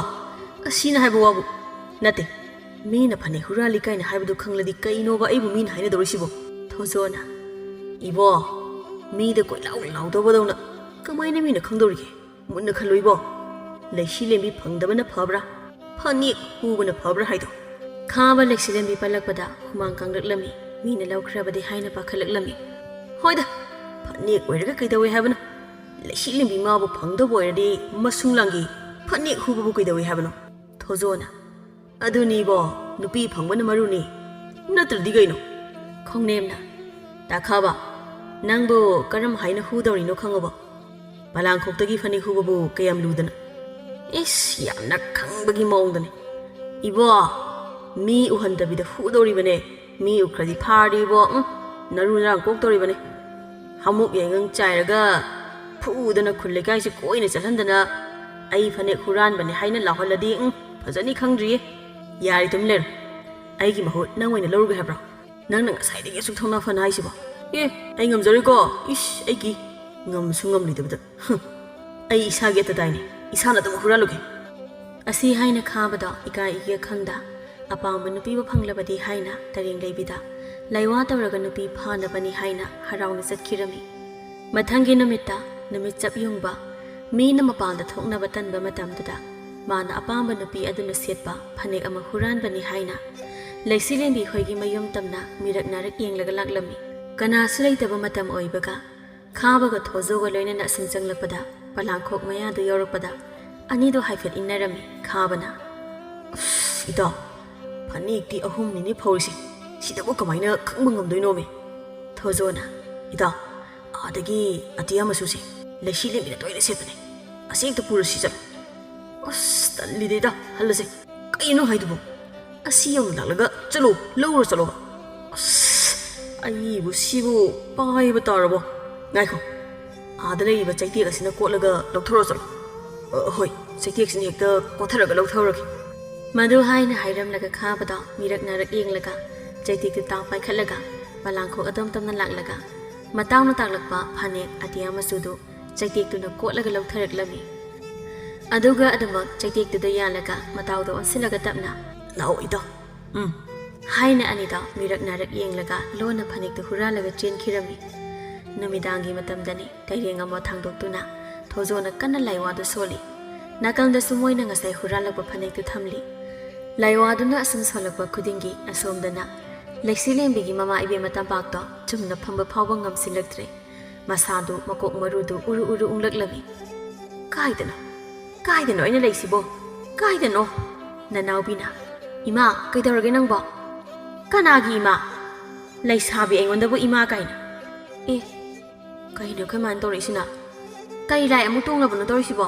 asina haibu wabu nate mina phanik hurali kaina haibu khangladi kaino ba aibu mina haina dorisibo thojona ibo mi de koi lau lau do bodona kamaina mina khangdorige ꯃꯨꯟꯅ ꯈꯜꯂꯣꯏꯕꯣ ꯂꯩꯁꯤ ꯂꯦꯝꯕꯤ ꯐꯪꯗꯕꯅ ꯐꯕ꯭ꯔꯥ ꯐꯅꯦꯛ ꯍꯨꯕꯅ ꯐꯕ꯭ꯔꯥ ꯍꯥꯏꯗꯣ ꯈꯥꯕ ꯂꯩꯁꯤꯂꯦꯝꯕꯤ ꯄꯜꯂꯛꯄꯗ ꯍꯨꯃꯥꯡ ꯀꯥꯡꯂꯛꯂꯝꯃꯤ ꯃꯤꯅ ꯂꯧꯈ꯭ꯔꯕꯗꯤ ꯍꯥꯏꯅ ꯄꯥꯈꯠꯂꯛꯂꯝꯃꯤ ꯍꯣꯏꯗ ꯐꯅꯦꯛ ꯑꯣꯏꯔꯒ ꯀꯩꯗꯧꯋꯦ ꯍꯥꯏꯕꯅꯣ ꯂꯩꯁꯤ ꯂꯦꯝꯕꯤ ꯉꯥꯕꯨ ꯐꯪꯗꯕ ꯑꯣꯏꯔꯗꯤ ꯃꯁꯨꯡ ꯂꯥꯡꯒꯤ ꯐꯅꯦꯛ ꯍꯨꯕꯕꯨ ꯀꯩꯗꯧꯋꯦ ꯍꯥꯏꯕꯅꯣ ꯊꯣꯖꯣꯅ ꯑꯗꯨꯅꯤꯕꯣ ꯅꯨꯄꯤ ꯐꯪꯕꯅ ꯃꯔꯨꯅꯤ ꯅꯠꯇ꯭ꯔꯗꯤ ꯀꯩꯅꯣ ꯈꯣꯡꯅꯦꯝꯅ ꯇꯥꯈꯥꯕ ꯅꯪꯕꯨ ꯀꯔꯝ ꯍꯥꯏꯅ ꯍꯨꯗꯧꯔꯤꯅꯣ ꯈꯪꯉꯕꯣ ꯄꯂꯥꯡꯈꯣꯛꯇꯒꯤ ꯐꯅꯦꯛ ꯍꯨꯕꯕꯨ ꯀꯌꯥꯝ ꯂꯨꯗꯅ ꯏꯁ ꯌꯥꯝꯅ ꯈꯪꯕꯒꯤ ꯃꯑꯣꯡꯗꯅꯤ 이보 미 우한다비다 후도리버네 미 우크라디 파리보 나루나랑 꼭도리버네 하묵 예응 짜이라가 푸우드나 쿨레가이시 꼬이네 짤한다나 아이 파네 후란바네 하이나 라홀라디 파자니 캉드리에 야리 좀 레르 아이기 마호 낭와이나 러르게 해브라 낭낭 사이드게 숙통나 파나 하이시보 예 아이 ngam저리고 이씨 아이기 ngam숭ngam리드부다 아이 이사게 따다이네 이사나도 후랄로게 ꯑꯁꯤ ꯍꯥꯏꯅ ꯈꯥꯕꯗ ꯏꯀꯥꯏ ꯏꯒꯦ ꯈꯪꯗ ꯑꯄꯥꯝꯕ ꯅꯨꯄꯤꯕꯨ ꯐꯪꯂꯕꯗꯤ ꯍꯥꯏꯅ ꯇꯔꯦꯡ ꯂꯩꯕꯤꯗ ꯂꯩꯋꯥ ꯇꯧꯔꯒ ꯅꯨꯄꯤ ꯐꯥꯅꯕꯅꯤ ꯍꯥꯏꯅ ꯍꯔꯥꯎꯅ ꯆꯠꯈꯤꯔꯝꯃꯤ ꯃꯊꯪꯒꯤ ꯅꯨꯃꯤꯠꯇ ꯅꯨꯃꯤꯠ ꯆꯞ ꯌꯨꯡꯕ ꯃꯤꯅ ꯃꯄꯥꯟꯗ ꯊꯣꯛꯅꯕ ꯇꯟꯕ ꯃꯇꯝꯗꯨꯗ ꯃꯥꯅ ꯑꯄꯥꯝꯕ ꯅꯨꯄꯤ ꯑꯗꯨꯅ ꯁꯦꯠꯄ ꯐꯅꯦꯛ ꯑꯃ ꯍꯨꯔꯥꯟꯕꯅꯤ ꯍꯥꯏꯅ ꯂꯩꯁꯤꯂꯦꯝꯕꯤ ꯍꯣꯏꯒꯤ ꯃꯌꯨꯝ ꯇꯝꯅ ꯃꯤꯔꯛ ꯅꯥꯔꯛ ꯌꯦꯡꯂꯒ ꯂꯥꯛꯂꯝꯃꯤ ꯀꯅꯥꯁꯨ ꯂꯩꯇꯕ ꯃꯇꯝ ꯑꯣꯏꯕꯒ ꯈꯥꯕꯒ ꯊꯣꯖꯣꯒ ꯂꯣꯏꯅꯅ ꯑꯁꯨꯝ ꯆꯪꯂꯛꯄꯗ ꯄꯂꯥꯡꯈꯣꯛ ꯃꯌꯥꯗ ꯌꯧꯔꯛꯄꯗ ꯑꯅꯤꯗꯣ ꯍꯥꯏꯐꯦꯠ ꯏꯟꯅꯔꯝꯃꯤ ꯈꯥꯕꯅ 이다 파닉티 어홈니니 파울시 시다고 그마이나 캉방 감도이노미 토조나 이다 아데기 아티야마 수시 레실레미나 토이레 세트네 아식도 부르시자 어스 딸리데다 할라세 까이노 하이두보 아시용 날라가 쩔로 러우로 쩔로 어스 아이부 시부 빠이부 따라보 나이코 아들의 이바 짝띠가 시나 꽂라가 럭터로 쩔로 ꯍꯣꯏ ꯆꯩꯇꯦꯛꯁꯤꯅ ꯍꯦꯛꯇ ꯀꯣꯊꯔꯒ ꯂꯧꯊꯧꯔꯒꯦ ꯃꯗꯨ ꯍꯥꯏꯅ ꯍꯥꯏꯔꯝꯂꯒ ꯈꯥꯕꯗ ꯃꯤꯔꯛ ꯅꯥꯔꯛ ꯌꯦꯡꯂꯒ ꯆꯩꯇꯦꯛꯇꯨ ꯇꯥꯡ ꯄꯥꯏꯈꯠꯂꯒ ꯄꯂꯥꯡꯈꯣꯛ ꯑꯗꯣꯝ ꯇꯝꯅ ꯂꯥꯛꯂꯒ ꯃꯇꯥꯎꯅ ꯇꯥꯛꯂꯛꯄ ꯐꯅꯦꯛ ꯑꯇꯤꯌꯥ ꯃꯆꯨꯗꯨ ꯆꯩꯇꯦꯛꯇꯨꯅ ꯀꯣꯠꯂꯒ ꯂꯧꯊꯔꯛꯂꯝꯃꯤ ꯑꯗꯨꯒ ꯑꯗꯨꯃꯛ ꯆꯩꯇꯦꯛꯇꯨꯗ ꯌꯥꯜꯂꯒ ꯃꯇꯥꯎꯗ ꯑꯣꯟꯁꯤꯜꯂꯒ ꯇꯞꯅ ꯂꯥꯛꯑꯣ ꯏꯇꯥꯎ ꯍꯥꯏꯅ ꯑꯅꯤꯗ ꯃꯤꯔꯛ ꯅꯥꯔꯛ ꯌꯦꯡꯂꯒ ꯂꯣꯟꯅ ꯐꯅꯦꯛꯇꯨ ꯍꯨꯔꯥꯜꯂꯒ ꯆꯦꯟꯈꯤꯔꯝꯃꯤ ꯅꯨꯃꯤꯗꯥꯡꯒꯤ ꯃꯇꯝꯗꯅꯤ ꯇꯩꯔꯦꯡ ꯑꯃ ꯊꯥꯡꯗꯣꯛꯇꯨꯅ ꯊꯣꯖꯣꯅ ꯀꯟꯅ ꯂꯥꯏꯋꯥꯗꯨ ꯁꯣꯜꯂꯤ ꯅꯥꯀꯜꯗꯁꯨ ꯃꯣꯏꯅ ꯉꯁꯥꯏ ꯍꯨꯔꯥꯜꯂꯛꯄ ꯐꯅꯦꯛꯇꯨ ꯊꯝꯂꯤ ꯂꯥꯏꯋꯥꯗꯨꯅ ꯑꯁꯨꯝ ꯁꯣꯜꯂꯛꯄ ꯈꯨꯗꯤꯡꯒꯤ ꯑꯁꯣꯝꯗꯅ ꯂꯩꯁꯤꯂꯦꯝꯕꯤꯒꯤ ꯃꯃꯥ ꯏꯕꯦꯝꯃ ꯇꯝꯄꯥꯛꯇꯣ ꯆꯨꯝꯅ ꯐꯝꯕ ꯐꯥꯎꯕ ꯉꯝꯁꯤꯜꯂꯛꯇ꯭ꯔꯦ ꯃꯁꯥꯗꯨ ꯃꯀꯣꯛ ꯃꯔꯨꯗꯨ ꯎꯔꯨ ꯎꯔꯨ ꯎꯪꯂꯛꯂꯝꯃꯤ ꯀꯥꯏꯗꯅꯣ ꯑꯩꯅ ꯂꯩꯁꯤꯕꯣ ꯀꯥꯏꯗꯅꯣ ꯅꯅꯥꯎꯕꯤꯅ ꯏꯃꯥ ꯀꯩꯗꯧꯔꯒꯦ ꯅꯪꯕꯣ ꯀꯅꯥꯒꯤ ꯏꯃꯥ ꯂꯩꯁꯥꯕꯤ ꯑꯩꯉꯣꯟꯗꯕꯨ ꯏꯃꯥ ꯀꯥꯏꯅ ꯀꯩꯅꯣ ꯀꯃꯥꯏꯅ ꯇꯧꯔꯛꯏꯁꯤꯅ ꯀꯩ ꯂꯥꯏ ꯑꯃꯨꯛ ꯇꯣꯡꯂꯕꯅꯣ ꯇꯧꯔꯤꯁꯤꯕꯣ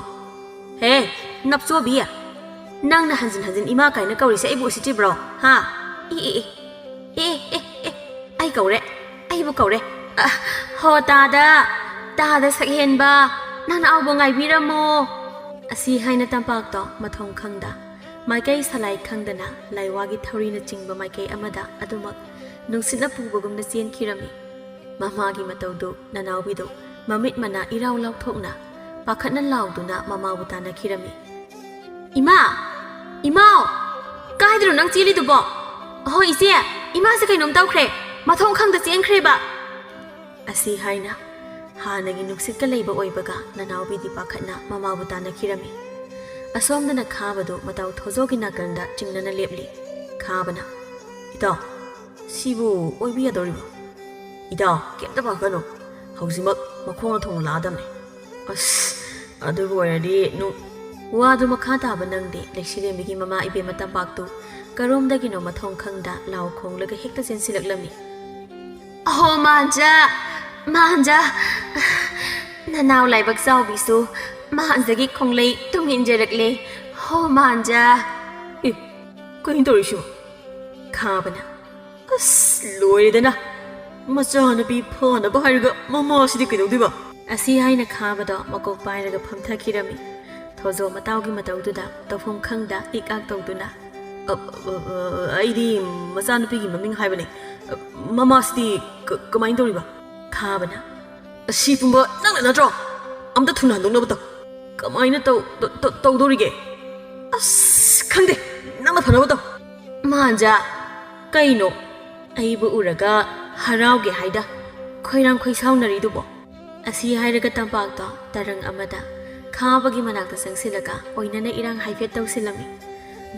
ꯍꯦ ꯅꯞꯆꯣꯕꯤ ꯅꯪꯅ ꯍꯟꯖꯤꯟ ꯍꯟꯖꯤꯟ ꯏꯃꯥ ꯀꯥꯏꯅ ꯀꯧꯔꯤꯁꯦ ꯑꯩꯕꯨ ꯎꯁꯤꯠꯇ꯭ꯔꯤꯕ꯭ꯔꯣ ꯍꯥ ꯑꯩ ꯀꯧꯔꯦ ꯑꯩꯕꯨ ꯀꯧꯔꯦ ꯍꯣ ꯇꯥꯗ ꯁꯛꯍꯦꯟꯕ ꯅꯅꯥꯎꯕꯨ ꯉꯥꯏꯕꯤꯔꯝꯃꯣ ꯑꯁꯤ ꯍꯥꯏꯅ ꯇꯝꯄꯥꯛꯇꯣ ꯃꯊꯣꯡ ꯈꯪꯗ ꯃꯥꯏꯀꯩ ꯁꯂꯥꯏ ꯈꯪꯗꯅ ꯂꯥꯏꯋꯥꯒꯤ ꯊꯧꯔꯤꯅ ꯆꯤꯡꯕ ꯃꯥꯏꯀꯩ ꯑꯃꯗ ꯑꯗꯨꯃꯛ ꯅꯨꯡꯁꯤꯠꯅ ꯄꯨꯕꯒꯨꯝꯅ ꯆꯦꯟꯈꯤꯔꯝꯃꯤ ꯃꯃꯥꯒꯤ ꯃꯇꯧꯗꯨ ꯅꯅꯥꯎꯕꯤꯗꯨ ꯃꯃꯤꯠ ꯃꯅꯥ ꯏꯔꯥꯎ ꯂꯥꯎꯊꯣꯛꯅ ꯄꯥꯈꯠꯅ ꯂꯥꯎꯗꯨꯅ ꯃꯃꯥꯕꯨ ꯇꯥꯟꯅꯈꯤꯔꯝꯃꯤ ꯏꯃꯥꯎ ꯀꯥꯏꯗꯅꯣ ꯅꯪ ꯆꯦꯜꯂꯤꯗꯨꯕꯣ ꯍꯣꯏ ꯏꯆꯦ ꯏꯃꯥꯁꯦ ꯀꯩꯅꯣꯝ ꯇꯧꯈ꯭ꯔꯦ ꯃꯊꯣꯡ ꯈꯪꯗ ꯆꯦꯟꯈ꯭ꯔꯦꯕ ꯑꯁꯤ ꯍꯥꯏꯅ ꯍꯥꯟꯅꯒꯤ ꯅꯨꯡꯁꯤꯠꯀ ꯂꯩꯕ ꯑꯣꯏꯕꯒ ꯅꯅꯥꯎꯕꯤꯗꯤ ꯄꯥꯈꯠꯅ ꯃꯃꯥꯕꯨ ꯇꯥꯟꯅꯈꯤꯔꯝꯃꯤ ꯑꯁꯣꯝꯗꯅ ꯈꯥꯕꯗꯨ ꯃꯇꯥꯎ ꯊꯣꯖꯣꯒꯤ ꯅꯥꯀꯟꯗ ꯆꯤꯡꯅꯅ ꯂꯦꯞꯂꯤ ꯈꯥꯕꯅ ꯏꯇꯥꯎ ꯁꯤꯕꯨ ꯑꯣꯏꯕ ꯌꯥꯗꯧꯔꯤꯕ ꯏꯇꯥꯎ ꯀꯩꯝꯇ ꯄꯥꯈꯠꯀꯅꯨ ꯍꯧꯖꯤꯛꯃꯛ ꯃꯈꯣꯡꯅ ꯊꯣꯡꯅ ꯂꯥꯛꯑꯗꯝꯅꯤ ꯑꯁ ꯑꯗꯨꯕꯨ ꯑꯣꯏꯔꯗꯤ ꯋꯥꯗꯨ ꯃꯈꯥ ꯇꯥꯕ ꯅꯪꯗꯦ ꯂꯩꯁꯤꯂꯦꯝꯕꯤꯒꯤ ꯃꯃꯥ ꯏꯕꯦꯝꯃ ꯇꯝꯄꯥꯛꯇꯨ ꯀꯔꯣꯝꯗꯒꯤꯅꯣ ꯃꯊꯣꯡ ꯈꯪꯗ ꯂꯥꯎ ꯈꯣꯡꯂꯒ ꯍꯦꯛꯇ ꯆꯦꯟꯁꯤꯜꯂꯛꯂꯝꯃꯤ ꯑꯍꯣ ꯃꯥꯟꯖ ꯅꯅꯥꯎ ꯂꯥꯏꯕꯛ ꯆꯥꯎꯕꯤꯁꯨ ꯃꯥꯟꯖꯒꯤ ꯈꯣꯡꯂꯩ ꯇꯨꯡꯏꯟꯖꯔꯛꯂꯦ ꯍꯣ ꯃꯥꯟꯖ ꯀꯩꯅꯣ ꯇꯧꯔꯤꯁꯤꯕꯣ ꯈꯥꯕꯅ ꯑꯁ ꯂꯣꯏꯔꯦꯗꯅ ꯃꯆꯥꯅꯨꯄꯤ ꯐꯅꯕ ꯍꯥꯏꯔꯒ ꯃꯃꯥꯁꯤꯗꯤ ꯀꯩꯗꯧꯗꯣꯏꯕ ꯑꯁꯤ ꯍꯥꯏꯅ ꯈꯥꯕꯗꯣ ꯃꯀꯣꯛ ꯄꯥꯏꯔꯒ ꯐꯝꯊꯈꯤꯔꯝꯃꯤ ꯊꯣꯖꯣ ꯃꯇꯥꯎꯒꯤ ꯃꯇꯧꯗꯨꯗ ꯇꯧꯐꯝ ꯈꯪꯗ ꯏꯛ-ꯑꯥꯛ ꯇꯧꯗꯨꯅ ꯑꯩꯗꯤ ꯃꯆꯥꯅꯨꯄꯤꯒꯤ ꯃꯃꯤꯡ ꯍꯥꯏꯕꯅꯦ ꯃꯃꯥꯁꯤꯗꯤ ꯀꯃꯥꯏꯅ ꯇꯧꯔꯤꯕ ꯈꯥꯕꯅ ꯑꯁꯤ ꯄꯨꯝꯕ ꯅꯪꯅ ꯅꯠꯇ꯭ꯔꯣ ꯑꯝꯇ ꯊꯨꯅ ꯍꯟꯗꯣꯛꯅꯕ ꯇꯧ ꯀꯃꯥꯏꯅ ꯇꯧꯗꯣꯔꯤꯒꯦ ꯑꯁ ꯈꯪꯗꯦ ꯅꯪꯅ ꯐꯅꯕ ꯇꯧ ꯃꯥꯟꯖ ꯀꯩꯅꯣ ꯑꯩꯕꯨ ꯎꯔꯒ ꯍꯔꯥꯎꯒꯦ ꯍꯥꯏꯗ ꯈꯣꯏꯔꯥꯡ ꯈꯣꯏꯁꯥꯎꯅꯔꯤꯗꯨꯕꯣ ꯑꯁꯤ ꯍꯥꯏꯔꯒ ꯇꯝꯄꯥꯛꯇꯣ ꯇꯔꯪ ꯑꯃꯗ ꯈꯥꯕꯒꯤ ꯃꯅꯥꯛꯇ ꯆꯪꯁꯤꯜꯂꯒ ꯑꯣꯏꯅꯅ ꯏꯔꯥꯡ ꯍꯥꯏꯐꯦꯠ ꯇꯧꯁꯤꯜꯂꯝꯃꯤ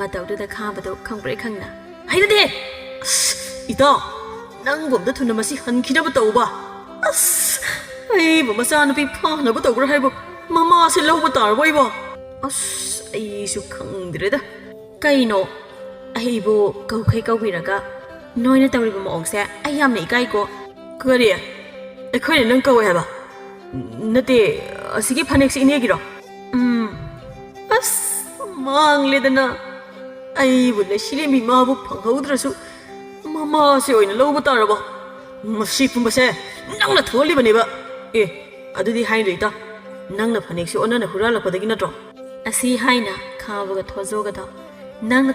ꯃꯇꯧꯗꯨꯗ ꯈꯥꯕꯗꯣ ꯈꯪꯄ꯭ꯔꯦꯛ ꯈꯪꯅ ꯍꯩꯅꯗꯦ ꯑꯁ ꯏꯇꯥꯎ ꯅꯪꯕꯨ ꯑꯝꯇ ꯊꯨꯅ ꯃꯁꯤ ꯍꯟꯈꯤꯅꯕ ꯇꯧꯕ ꯑꯁ ꯑꯩꯕꯨ ꯃꯆꯥꯅꯨꯄꯤ ꯐꯥꯅꯕ ꯇꯧꯕ꯭ꯔꯥ ꯍꯥꯏꯕ ꯃꯃꯥꯁꯦ ꯂꯧꯕ ꯇꯥꯔꯕꯣ ꯑꯩꯕꯣ ꯑꯁ ꯑꯩꯁꯨ ꯈꯪꯗ꯭ꯔꯦꯗ ꯀꯩꯅꯣ ꯑꯩꯕꯨ ꯀꯧꯈꯩ ꯀꯧꯕꯤꯔꯒ ꯅꯣꯏꯅ ꯇꯧꯔꯤꯕ ꯃꯑꯣꯡꯁꯦ ꯑꯩ ꯌꯥꯝꯅ ꯏꯀꯥꯏꯀꯣ ꯀꯔꯤ ꯑꯩꯈꯣꯏꯅ ꯅꯪ ꯀꯧꯋꯦ ꯍꯥꯏꯕ ꯅꯠꯇꯦ ꯑꯁꯤꯒꯤ ꯐꯅꯦꯛꯁꯤ ꯏꯅꯦꯒꯤꯔꯣ ꯑꯁ ꯃꯥꯡꯂꯦꯗꯅ ꯑꯩꯕꯨ ꯂꯩꯁꯤꯔꯦꯝꯕꯤ ꯃꯥꯕꯨ ꯐꯪꯍꯧꯗ꯭ꯔꯁꯨ ꯃꯃꯥꯁꯦ ꯑꯣꯏꯅ ꯂꯧꯕ ꯇꯥꯔꯕꯣ ꯃꯁꯤ ꯄꯨꯝꯕꯁꯦ ꯅꯪꯅ ꯊꯣꯛꯍꯜꯂꯤꯕꯅꯦꯕ ꯑꯦ ꯑꯗꯨꯗꯤ ꯍꯥꯏꯅ ꯏꯇꯥ ꯅꯪꯅ ꯐꯅꯦꯛꯁꯤ ꯑꯣꯟꯅꯅ ꯍꯨꯔꯥꯜꯂꯛꯄꯗꯒꯤ ꯅꯠꯇ꯭ꯔꯣ ꯑꯁꯤ ꯍꯥꯏꯅ ꯈꯥꯕꯒ ꯊꯣꯖꯣꯒꯗꯣ ꯅꯪꯅ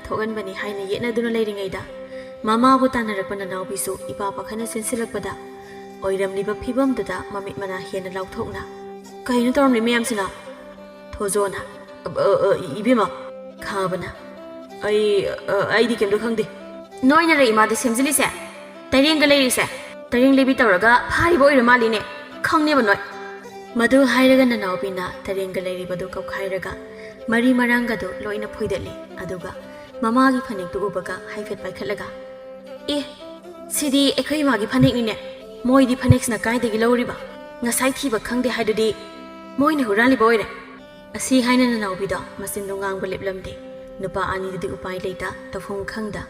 ꯊꯣꯛꯍꯟꯕꯅꯤ ꯍꯥꯏꯅ ꯌꯦꯠꯅꯗꯨꯅ ꯂꯩꯔꯤꯉꯩꯗ ꯃꯃꯥꯕꯨ ꯇꯥꯟꯅꯔꯛꯄ ꯅꯅꯥꯎꯕꯤꯁꯨ ꯏꯄꯥ ꯄꯥꯈꯠꯅ ꯆꯦꯟꯁꯤꯜꯂꯛꯄꯗ ꯑꯣꯏꯔꯝꯂꯤꯕ ꯐꯤꯕꯝꯗꯨꯗ ꯃꯃꯤꯠ ꯃꯅꯥ ꯍꯦꯟꯅ ꯂꯥꯎꯊꯣꯛꯅ ꯀꯩꯅꯣ ꯇꯧꯔꯝꯂꯤ ꯃꯌꯥꯝꯁꯤꯅ ꯊꯣꯖꯣꯅ 이베마 ꯈꯥꯕꯅ ꯑꯩꯗꯤ ꯀꯩꯝꯇ ꯈꯪꯗꯦ ꯅꯣꯏꯅꯔ ꯏꯃꯥꯗ ꯁꯦꯝꯖꯤꯜꯂꯤꯁꯦ ꯇꯩꯔꯦꯡꯒ ꯂꯩꯔꯤꯁꯦ ꯇꯩꯔꯦꯡ ꯂꯩꯕꯤ ꯇꯧꯔꯒ ꯐꯥꯔꯤꯕ ꯑꯣꯏꯔ ꯃꯥꯜꯂꯤꯅꯦ ꯈꯪꯅꯦꯕ ꯅꯣꯏ ꯃꯗꯨ ꯍꯥꯏꯔꯒ ꯅꯅꯥꯎꯕꯤꯅ ꯇꯩꯔꯦꯡꯒ ꯂꯩꯔꯤꯕꯗꯨ ꯀꯧꯈꯥꯏꯔꯒ ꯃꯔꯤ ꯃꯔꯥꯡꯒꯗꯨ ꯂꯣꯏꯅ ꯐꯣꯏꯗꯠꯂꯤ ꯑꯗꯨꯒ ꯃꯃꯥꯒꯤ ꯐꯅꯦꯛꯇꯨ ꯎꯕꯒ ꯍꯥꯏꯐꯦꯠ ꯄꯥꯏꯈꯠꯂꯒ ꯑꯦ ꯁꯤꯗꯤ ꯑꯩꯈꯣꯏ ꯏꯃꯥꯒꯤ ꯐꯅꯦꯛꯅꯤꯅꯦ ꯃꯣꯏꯗꯤ ꯐꯅꯦꯛꯁꯤꯅ ꯀꯥꯏꯗꯒꯤ ꯂꯧꯔꯤꯕ ꯉꯁꯥꯏ ꯊꯤꯕ ꯈꯪꯗꯦ ꯍꯥꯏꯗꯨꯗꯤ ꯃꯣꯏꯅ ꯍꯨꯔꯥꯜꯂꯤꯕ ꯑꯣꯏꯔꯦ ꯑꯁꯤ ꯍꯥꯏꯅ ꯅꯅꯥꯎꯕꯤꯗꯣ ꯃꯆꯤꯟꯗꯣ ꯉꯥꯡꯕ ꯂꯦꯞꯂꯝꯗꯦ ꯅꯨꯄꯥ ꯑꯅꯤꯗꯨꯗꯤ ꯎꯄꯥꯏ ꯂꯩꯇ ꯇꯧꯐꯝ ꯈꯪꯗ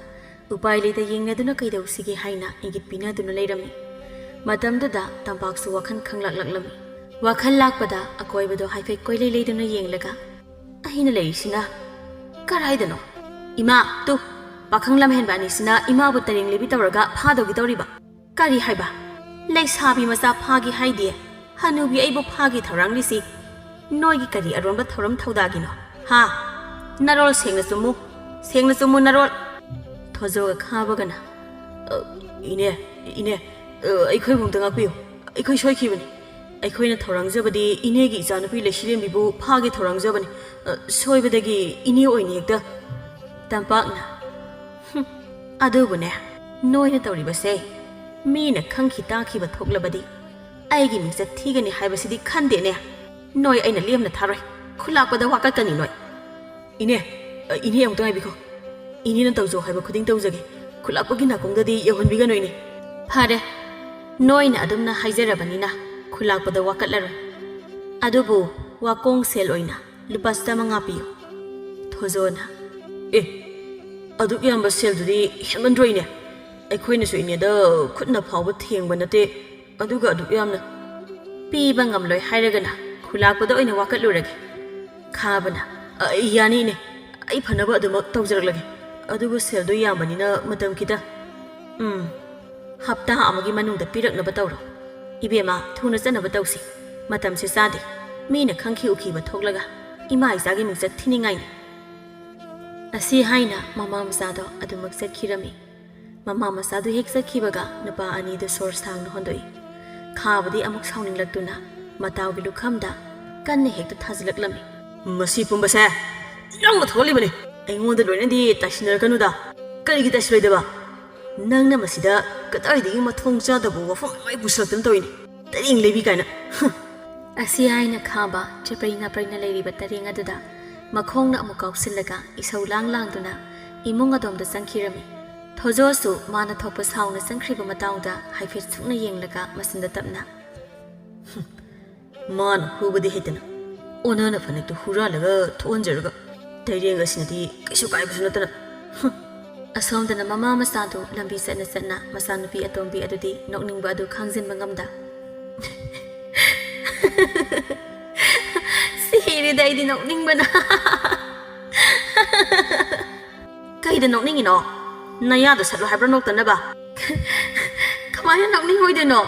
ꯎꯄꯥꯏ ꯂꯩꯇ ꯌꯦꯡꯅꯗꯨꯅ ꯀꯩꯗꯧꯁꯤꯒꯦ ꯍꯥꯏꯅ ꯏꯪꯒꯤꯠ ꯄꯤꯅꯗꯨꯅ ꯂꯩꯔꯝꯃꯤ ꯃꯇꯝꯗꯨꯗ ꯇꯝꯄꯥꯛꯁꯨ ꯋꯥꯈꯜ ꯈꯪꯂꯛꯂꯛꯂꯝꯃꯤ ꯋꯥꯈꯜ ꯂꯥꯛꯄꯗ ꯑꯀꯣꯏꯕꯗꯣ ꯍꯥꯏꯐꯦꯠ ꯀꯣꯏꯂꯩ ꯂꯩꯗꯨꯅ ꯌꯦꯡꯂꯒ ꯑꯩꯅ ꯂꯩꯔꯤꯁꯤꯅ ꯀꯔꯥꯏꯗꯅꯣ ꯏꯃꯥ ꯇꯨ ꯄꯥꯈꯪ ꯂꯝꯍꯦꯟꯕ ꯑꯅꯤꯁꯤꯅ ꯏꯃꯥꯕꯨ ꯇꯔꯦꯡ ꯂꯩꯕꯤ ꯇꯧꯔꯒ ꯐꯥꯗꯧꯒꯤ ꯇꯧꯔꯤꯕ ꯀꯔꯤ ꯍꯥꯏꯕ ꯂꯩꯁꯥꯕꯤ ꯃꯆꯥ ꯐꯥꯒꯤ ꯍꯥꯏꯗꯤꯌꯦ ꯍꯅꯨꯕꯤ ꯑꯩꯕꯨ ꯐꯥꯒꯤ ꯊꯧꯔꯥꯡꯂꯤꯁꯤ ꯅꯣꯏꯒꯤ ꯀꯔꯤ ꯑꯔꯣꯟꯕ ꯊꯧꯔꯝ ꯊꯧꯗꯥꯒꯤꯅꯣ ꯍꯥ ꯅꯔꯣꯜ ꯁꯦꯡꯅ ꯆꯨꯝꯃꯨ ꯅꯔꯣꯜ ꯊꯣꯖꯣꯒ ꯈꯥꯕꯒꯅ ꯏꯅꯦ ꯑꯩꯈꯣꯏꯕꯨ ꯑꯝꯇ ꯉꯥꯛꯄꯤꯌꯨ ꯑꯩꯈꯣꯏ ꯁꯣꯏꯈꯤꯕꯅꯤ ꯑꯩꯈꯣꯏꯅ ꯊꯧꯔꯥꯡꯖꯕꯗꯤ ꯏꯅꯦꯒꯤ ꯏꯆꯥꯅꯨꯄꯤ ꯂꯩꯁꯤꯔꯦꯝꯕꯤꯕꯨ ꯐꯥꯒꯦ ꯊꯧꯔꯥꯡꯖꯕꯅꯤ ꯁꯣꯏꯕꯗꯒꯤ ꯏꯅꯦ ꯑꯣꯏꯅ ꯍꯦꯛꯇ ꯇꯝꯄꯥꯛꯅ ꯑꯗꯨꯕꯨꯅꯦ ꯅꯣꯏꯅ ꯇꯧꯔꯤꯕꯁꯦ ꯃꯤꯅ ꯈꯪꯈꯤ ꯇꯥꯈꯤꯕ ꯊꯣꯛꯂꯕꯗꯤ ꯑꯩꯒꯤ ꯃꯤꯡꯆꯠ ꯊꯤꯒꯅꯤ ꯍꯥꯏꯕꯁꯤꯗꯤ ꯈꯟꯗꯦꯅꯦ ꯅꯣꯏ ꯑꯩꯅ ꯂꯦꯝꯅ ꯊꯥꯔꯣꯏ ꯈꯨꯂꯥꯛꯄꯗ ꯋꯥꯀꯠꯀꯅꯤ ꯅꯣꯏ ꯏꯅꯦ ꯑꯃꯨꯛꯇ ꯉꯥꯏꯕꯤꯈꯣ ꯏꯅꯦꯅ ꯇꯧꯖꯧ ꯍꯥꯏꯕ ꯈꯨꯗꯤꯡ ꯇꯧꯖꯒꯦ ꯈꯨꯂꯥꯛꯄꯒꯤ ꯅꯥꯀꯣꯡꯗꯗꯤ ꯌꯧꯍꯟꯕꯤꯒꯅꯨ ꯏꯅꯦ ꯐꯔꯦ ꯅꯣꯏꯅ ꯑꯗꯨꯝꯅ ꯍꯥꯏꯖꯔꯕꯅꯤꯅ ꯈꯨꯂꯥꯛꯄꯗ ꯋꯥꯀꯠꯂꯔꯣꯏ ꯑꯗꯨꯕꯨ ꯋꯥꯀꯣꯡ ꯁꯦꯜ ꯑꯣꯏꯅ ꯂꯨꯄꯥ 500 ꯄꯤꯌꯨ ꯊꯣꯖꯣꯅ ꯑꯗꯨꯛ ꯌꯥꯝꯕ ꯁꯦꯜꯗꯨꯗꯤ ꯍꯦꯟꯃꯟꯗ꯭ꯔꯣ ꯏꯅꯦ ꯑꯩꯈꯣꯏꯅꯁꯨ ꯏꯅꯦꯗ ꯈꯨꯠꯅ ꯐꯥꯎꯕ ꯊꯦꯡꯕ ꯅꯠꯇꯦ ꯑꯗꯨꯒ ꯑꯗꯨꯛ ꯌꯥꯝꯅ ꯄꯤꯕ ꯉꯝꯂꯣꯏ ꯍꯥꯏꯔꯒꯅ ꯈꯨꯂꯥꯛꯄꯗ ꯑꯣꯏꯅ ꯋꯥꯀꯠꯂꯨꯔꯒꯦ ꯈꯥꯕꯅ ꯌꯥꯅꯤ ꯏꯅꯦ ꯑꯩ ꯐꯅꯕ ꯑꯗꯨꯃꯛ ꯇꯧꯖꯔꯛꯂꯒꯦ ꯑꯗꯨꯕꯨ ꯁꯦꯜꯗꯣ ꯌꯥꯝꯕꯅꯤꯅ ꯃꯇꯝ ꯈꯤꯇ ꯍꯞꯇꯥ ꯑꯃꯒꯤ ꯃꯅꯨꯡꯗ ꯄꯤꯔꯛꯅꯕ ꯇꯧꯔꯣ ꯏꯕꯦꯝꯃ ꯊꯨꯅ ꯆꯠꯅꯕ ꯇꯧꯁꯤ ꯃꯇꯝꯁꯦ ꯆꯥꯗꯦ ꯃꯤꯅ ꯈꯪꯈꯤ ꯎꯈꯤꯕ ꯊꯣꯛꯂꯒ ꯏꯃꯥ ꯏꯆꯥꯒꯤ ꯃꯤꯡꯆꯠ ꯊꯤꯅꯤꯡꯉꯥꯏꯅꯤ ꯑꯁꯤ ꯍꯥꯏꯅ ꯃꯃꯥ ꯃꯆꯥꯗꯣ ꯑꯗꯨꯃꯛ ꯆꯠꯈꯤꯔꯝꯃꯤ ꯃꯃꯥ ꯃꯆꯥꯗꯨ ꯍꯦꯛ ꯆꯠꯈꯤꯕꯒ ꯅꯨꯄꯥ ꯑꯅꯤꯗꯨ ꯁꯣꯔ ꯁꯥꯡꯅ ꯍꯣꯟꯗꯣꯛꯏ ꯈꯥꯕꯗꯤ ꯑꯃꯨꯛ ꯁꯥꯎꯅꯤꯡꯂꯛꯇꯨꯅ ꯃꯇꯥꯎꯒꯤ ꯂꯨꯈꯝꯗ ꯀꯟꯅ ꯍꯦꯛꯇ ꯊꯥꯖꯤꯜꯂꯛꯂꯝꯃꯤ ꯃꯁꯤ ꯄꯨꯝꯕꯁꯦ ꯅꯪꯅ ꯊꯣꯛꯍꯜꯂꯤꯕꯅꯤ ꯑꯩꯉꯣꯟꯗ ꯂꯣꯏꯅꯗꯤ ꯇꯥꯏꯁꯤꯟꯅꯔꯛꯀꯅꯨꯗ ꯀꯔꯤꯒꯤ ꯇꯥꯏꯁꯤꯜꯂꯣꯏꯗꯕ ꯅꯪꯅ ꯃꯁꯤꯗ ꯀꯗꯥꯏꯗꯒꯤ ꯃꯊꯣꯡ ꯆꯥꯗꯕ ꯋꯥꯐꯝ ꯂꯣꯏ ꯄꯨꯁꯤꯜꯂꯛꯇꯨꯅ ꯇꯧꯏꯅꯤ ꯇꯔꯦꯡ ꯂꯩꯕꯤ ꯀꯥꯏꯅ ꯑꯁꯤ ꯍꯥꯏꯅ ꯈꯥꯕ ꯆꯄꯩ ꯅꯥꯄꯩꯅ ꯂꯩꯔꯤꯕ ꯇꯔꯦꯡ ꯑꯗꯨꯗ ꯃꯈꯣꯡꯅ ꯑꯃꯨꯛ ꯀꯥꯎꯁꯤꯜꯂꯒ ꯏꯁꯧ ꯂꯥꯡꯗꯨꯅ ꯏꯃꯨꯡ ꯑꯗꯣꯝꯗ ꯆꯪꯈꯤꯔꯝꯃꯤ ꯊꯣꯖꯣꯁꯨ ꯃꯥꯅ ꯊꯣꯛꯄ ꯁꯥꯎꯅ ꯆꯪꯈ꯭ꯔꯤꯕ ꯃꯇꯥꯎꯗ ꯍꯥꯏꯐꯦꯠ ꯁꯨꯛꯅ ꯌꯦꯡꯂꯒ ꯃꯆꯤꯟꯗ ꯇꯞꯅ ꯃꯥꯅ ꯍꯨꯕꯗꯤ ꯍꯩꯇꯅ ꯑꯣꯟꯅꯅ ꯐꯅꯦꯛꯇꯨ ꯍꯨꯔꯥꯜꯂꯒ ꯊꯣꯛꯍꯟꯖꯔꯒ ꯇꯩꯔꯦꯡ ꯑꯁꯤꯅꯗꯤ ꯀꯩꯁꯨ ꯀꯥꯏꯕꯁꯨ ꯅꯠꯇꯅ ꯑꯁꯣꯝꯗꯅ ꯃꯃꯥ ꯃꯆꯥꯗꯨ ꯂꯝꯕꯤ ꯆꯠꯅ ꯃꯆꯥꯅꯨꯄꯤ ꯑꯇꯣꯝꯕꯤ ꯑꯗꯨꯗꯤ ꯅꯣꯛꯅꯤꯡꯕ ꯑꯗꯨ ꯈꯥꯡꯖꯤꯟꯕ ꯉꯝꯗ ꯁꯤꯔꯦꯗ ꯑꯩꯗꯤ ꯅꯣꯛꯅꯤꯡꯕꯅ ꯀꯩꯗ ꯅꯣꯛꯅꯤꯡꯉꯤꯅꯣ ꯅꯌꯥꯗ ꯁꯠꯂꯣ ꯍꯥꯏꯕ꯭ꯔꯥ ꯅꯣꯛꯇꯅꯕ ꯀꯃꯥꯏꯅ ꯅꯣꯛꯅꯤꯡꯉꯣꯏꯗꯣꯏꯅꯣ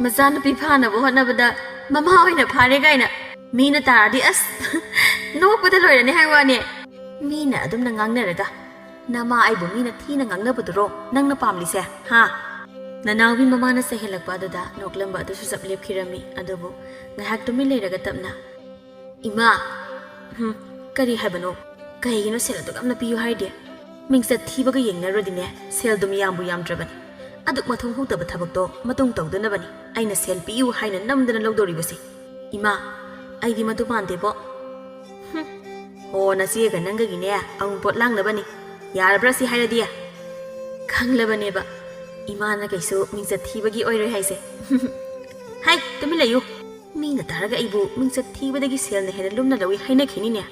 ꯃꯆꯥꯅꯨꯄꯤ ꯐꯥꯅꯕ ꯍꯣꯠꯅꯕꯗ ꯃꯃꯥ ꯑꯣꯏꯅ ꯐꯥꯔꯦ ꯀꯥꯏꯅ ꯃꯤꯅ ꯇꯥꯔꯗꯤ ꯑꯁ ꯅꯣꯛꯄꯗ ꯂꯣꯏꯔꯅꯤ ꯍꯥꯏ ꯋꯥꯅꯦ ꯃꯤꯅ ꯑꯗꯨꯝꯅ ꯉꯥꯡꯅꯔꯒ ꯅꯃꯥ ꯑꯩꯕꯨ ꯃꯤꯅ ꯊꯤꯅ ꯉꯥꯡꯅꯕꯗꯨꯔꯣ ꯅꯪꯅ ꯄꯥꯝꯂꯤꯁꯦ ꯍꯥ ꯅꯅꯥꯎꯕꯤ ꯃꯃꯥꯅ ꯆꯩꯍꯜꯂꯛꯄ ꯑꯗꯨꯗ ꯅꯣꯛꯂꯝꯕ ꯑꯗꯨꯁꯨ ꯆꯞ ꯂꯦꯞꯈꯤꯔꯝꯃꯤ ꯑꯗꯨꯕꯨ ꯉꯥꯏꯍꯥꯛ ꯇꯨꯃꯤꯟ ꯂꯩꯔꯒ ꯇꯞꯅ ꯏꯃꯥ ꯀꯔꯤ ꯍꯥꯏꯕꯅꯣ ꯀꯩꯒꯤꯅꯣ ꯁꯦꯜ ꯑꯗꯨꯛ ꯌꯥꯝꯅ ꯄꯤꯌꯨ ꯍꯥꯏꯗꯤ ꯃꯤꯡꯆꯠ ꯊꯤꯕꯒ ꯌꯦꯡꯅꯔꯨꯔꯗꯤꯅꯦ ꯁꯦꯜꯗꯨꯝ ꯌꯥꯝꯕꯨ ꯌꯥꯝꯗ꯭ꯔꯕꯅꯤ ꯑꯗꯨꯛ ꯃꯊꯣꯡ ꯍꯧꯗꯕ ꯊꯕꯛꯇꯣ ꯃꯇꯨꯡ ꯇꯧꯗꯅꯕꯅꯤ ꯑꯩꯅ ꯁꯦꯜ ꯄꯤꯌꯨ ꯍꯥꯏꯅ ꯅꯝꯗꯅ ꯂꯧꯗꯧꯔꯤꯕꯁꯤ ꯏꯃꯥ ꯑꯩꯗꯤ ꯃꯗꯨ ꯄꯥꯟꯗꯦꯕꯣ ꯑꯣ ꯅꯆꯦꯒ ꯅꯪꯒꯒꯤꯅꯦ ꯑꯎꯟꯄꯣꯠ ꯂꯥꯡꯅꯕꯅꯤ ꯌꯥꯔꯕ꯭ꯔꯥ ꯁꯤ ꯍꯥꯏꯔꯗꯤ ꯈꯪꯂꯕꯅꯦꯕ ꯏꯃꯥꯅ ꯀꯩꯁꯨ ꯃꯤꯡꯆꯠ ꯊꯤꯕꯒꯤ ꯑꯣꯏꯔꯣꯏ ꯍꯥꯏꯁꯦ ꯍꯥꯏ ꯇꯨꯃꯤꯟ ꯂꯩꯌꯨ ꯃꯤꯅ ꯇꯥꯔꯒ ꯑꯩꯕꯨ ꯃꯤꯡꯆꯠ ꯊꯤꯕꯗꯒꯤ ꯁꯦꯜꯅ ꯍꯦꯟꯅ ꯂꯨꯝꯅ ꯂꯧꯏ ꯍꯥꯏꯅꯈꯤꯅꯤꯅꯦ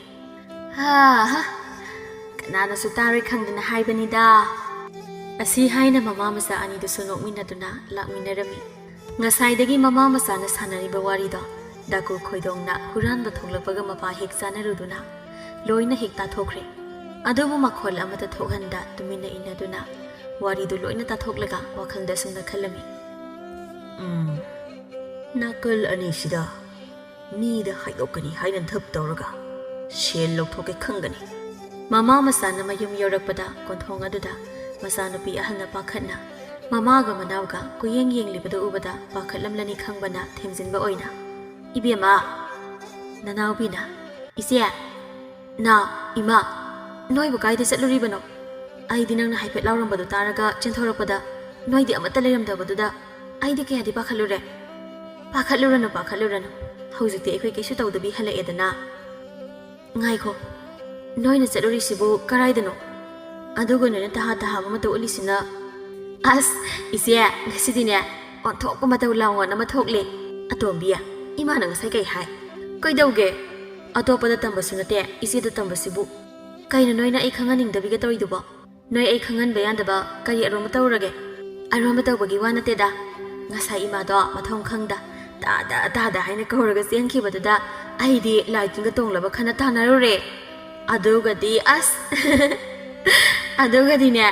ꯍꯥ ꯀꯅꯥꯅꯁꯨ ꯇꯥꯔꯣꯏ ꯈꯪꯗꯅ ꯍꯥꯏꯕꯅꯤꯗ ꯑꯁꯤ ꯍꯥꯏꯅ ꯃꯃꯥ ꯃꯆꯥ ꯑꯅꯤꯗꯨꯁꯨ ꯅꯣꯛꯃꯤꯟꯅꯗꯨꯅ ꯂꯥꯛꯃꯤꯟꯅꯔꯝꯃꯤ ꯉꯁꯥꯏꯗꯒꯤ ꯃꯃꯥ ꯃꯆꯥꯅ ꯁꯥꯟꯅꯔꯤꯕ ꯋꯥꯔꯤꯗꯣ ꯗꯥꯀꯨ ꯈꯣꯏꯗꯣꯡꯅ ꯍꯨꯔꯥꯟꯕ ꯊꯣꯛꯂꯛꯄꯒ ꯃꯄꯥ ꯍꯦꯛ ꯆꯥꯅꯔꯨꯗꯨꯅ ꯂꯣꯏꯅ ꯍꯦꯛ ꯇꯥꯊꯣꯛꯈ꯭ꯔꯦ ꯑꯗꯨꯕꯨ ꯃꯈꯣꯜ ꯑꯃꯠꯇ ꯊꯣꯛꯍꯟꯗ ꯇꯨꯃꯤꯟꯅ ꯏꯟꯅꯗꯨꯅ ꯋꯥꯔꯤꯗꯨ ꯂꯣꯏꯅ ꯇꯥꯊꯣꯛꯂꯒ ꯋꯥꯈꯜꯗ ꯁꯨꯝꯅ ꯈꯜꯂꯝꯃꯤ ꯅꯥꯀꯜ ꯑꯅꯤꯁꯤꯗ ꯃꯤꯗ ꯍꯥꯏꯗꯣꯛꯀꯅꯤ ꯍꯥꯏꯅ ꯙꯞ ꯇꯧꯔꯒ ꯁꯦꯜ ꯂꯧꯊꯣꯛꯀꯦ ꯈꯪꯒꯅꯤ ꯃꯃꯥ ꯃꯆꯥꯅ ꯃꯌꯨꯝ ꯌꯧꯔꯛꯄꯗ ꯀꯣꯟꯊꯣꯡ ꯑꯗꯨꯗ ꯃꯆꯥꯅꯨꯄꯤ ꯑꯍꯜꯅ ꯄꯥꯈꯠꯅ ꯃꯃꯥꯒ ꯃꯅꯥꯎꯒ ꯀꯨꯌꯦꯡ ꯌꯦꯡꯂꯤꯕꯗꯨ ꯎꯕꯗ ꯄꯥꯈꯠꯂꯝꯂꯅꯤ ꯈꯪꯕꯅ ꯊꯦꯝꯖꯤꯟꯕ ꯑꯣꯏꯅ ꯏꯕꯦꯝꯃ ꯅꯅꯥꯎꯕꯤꯅ ꯏꯆꯦ ꯅꯥꯎ ꯏꯃꯥ ꯅꯣꯏꯕꯨ ꯀꯥꯏꯗ ꯆꯠꯂꯨꯔꯤꯕꯅꯣ ꯑꯩꯗꯤ ꯅꯪꯅ ꯍꯥꯏꯐꯦꯠ ꯂꯥꯎꯔꯝꯕꯗꯨ ꯇꯥꯔꯒ ꯆꯦꯟꯊꯣꯔꯛꯄꯗ ꯅꯣꯏꯗꯤ ꯑꯃꯠꯇ ꯂꯩꯔꯝꯗꯕꯗꯨꯗ ꯑꯩꯗꯤ ꯀꯌꯥꯗꯤ ꯄꯥꯈꯠꯂꯨꯔꯦ ꯄꯥꯈꯠꯂꯨꯔꯅꯨ ꯍꯧꯖꯤꯛꯇꯤ ꯑꯩꯈꯣꯏ ꯀꯩꯁꯨ ꯇꯧꯗꯕꯤ ꯍꯜꯂꯛꯑꯦꯗꯅ ꯉꯥꯏꯈꯣ ꯅꯣꯏꯅ ꯆꯠꯂꯨꯔꯤꯁꯤꯕꯨ ꯀꯔꯥꯏꯗꯅꯣ ꯑꯗꯨꯒ ꯅꯣꯏꯅ ꯇꯍꯥ ꯃꯇꯧ ꯎꯠꯂꯤꯁꯤꯅ ꯑꯁ ꯏꯆꯦ ꯉꯁꯤꯗꯤꯅꯦ ꯑꯣꯟꯊꯣꯛꯄ ꯃꯇꯧ ꯂꯥꯎꯉꯣꯟ ꯑꯃ ꯊꯣꯛꯂꯦ ꯑꯇꯣꯝꯕꯤ ꯏꯃꯥꯅ ꯉꯁꯥꯏ ꯀꯩ ꯍꯥꯏ ꯀꯩꯗꯧꯒꯦ ꯑꯇꯣꯞꯄꯗ ꯇꯝꯕꯁꯨ ꯅꯠꯇꯦ ꯏꯆꯦꯗ ꯇꯝꯕꯁꯤꯕꯨ ꯀꯩꯅꯣ ꯅꯣꯏꯅ ꯑꯩ ꯈꯪꯍꯟꯅꯤꯡꯗꯕꯤꯒ ꯇꯧꯔꯤꯗꯨꯕꯣ ꯅꯣꯏ ꯑꯩ ꯈꯪꯍꯟꯕ ꯌꯥꯗꯕ ꯀꯔꯤ ꯑꯔꯣꯝꯕ ꯇꯧꯔꯒꯦ ꯑꯔꯣꯝꯕ ꯇꯧꯕꯒꯤ ꯋꯥ ꯅꯠꯇꯦꯗ ꯉꯁꯥꯏ ꯏꯃꯥꯗꯣ ꯃꯊꯣꯡ ꯈꯪꯗ ꯇꯥꯗ ꯍꯥꯏꯅ ꯀꯧꯔꯒ ꯆꯦꯟꯈꯤꯕꯗꯨꯗ ꯑꯩꯗꯤ ꯂꯥꯏꯇꯤꯡꯒ ꯇꯣꯡꯂꯕ ꯈꯟꯅ ꯇꯥꯟꯅꯔꯨꯔꯦ ꯑꯗꯨꯒꯗꯤ ꯑꯁ ꯑꯗꯨꯒꯗꯤꯅꯦ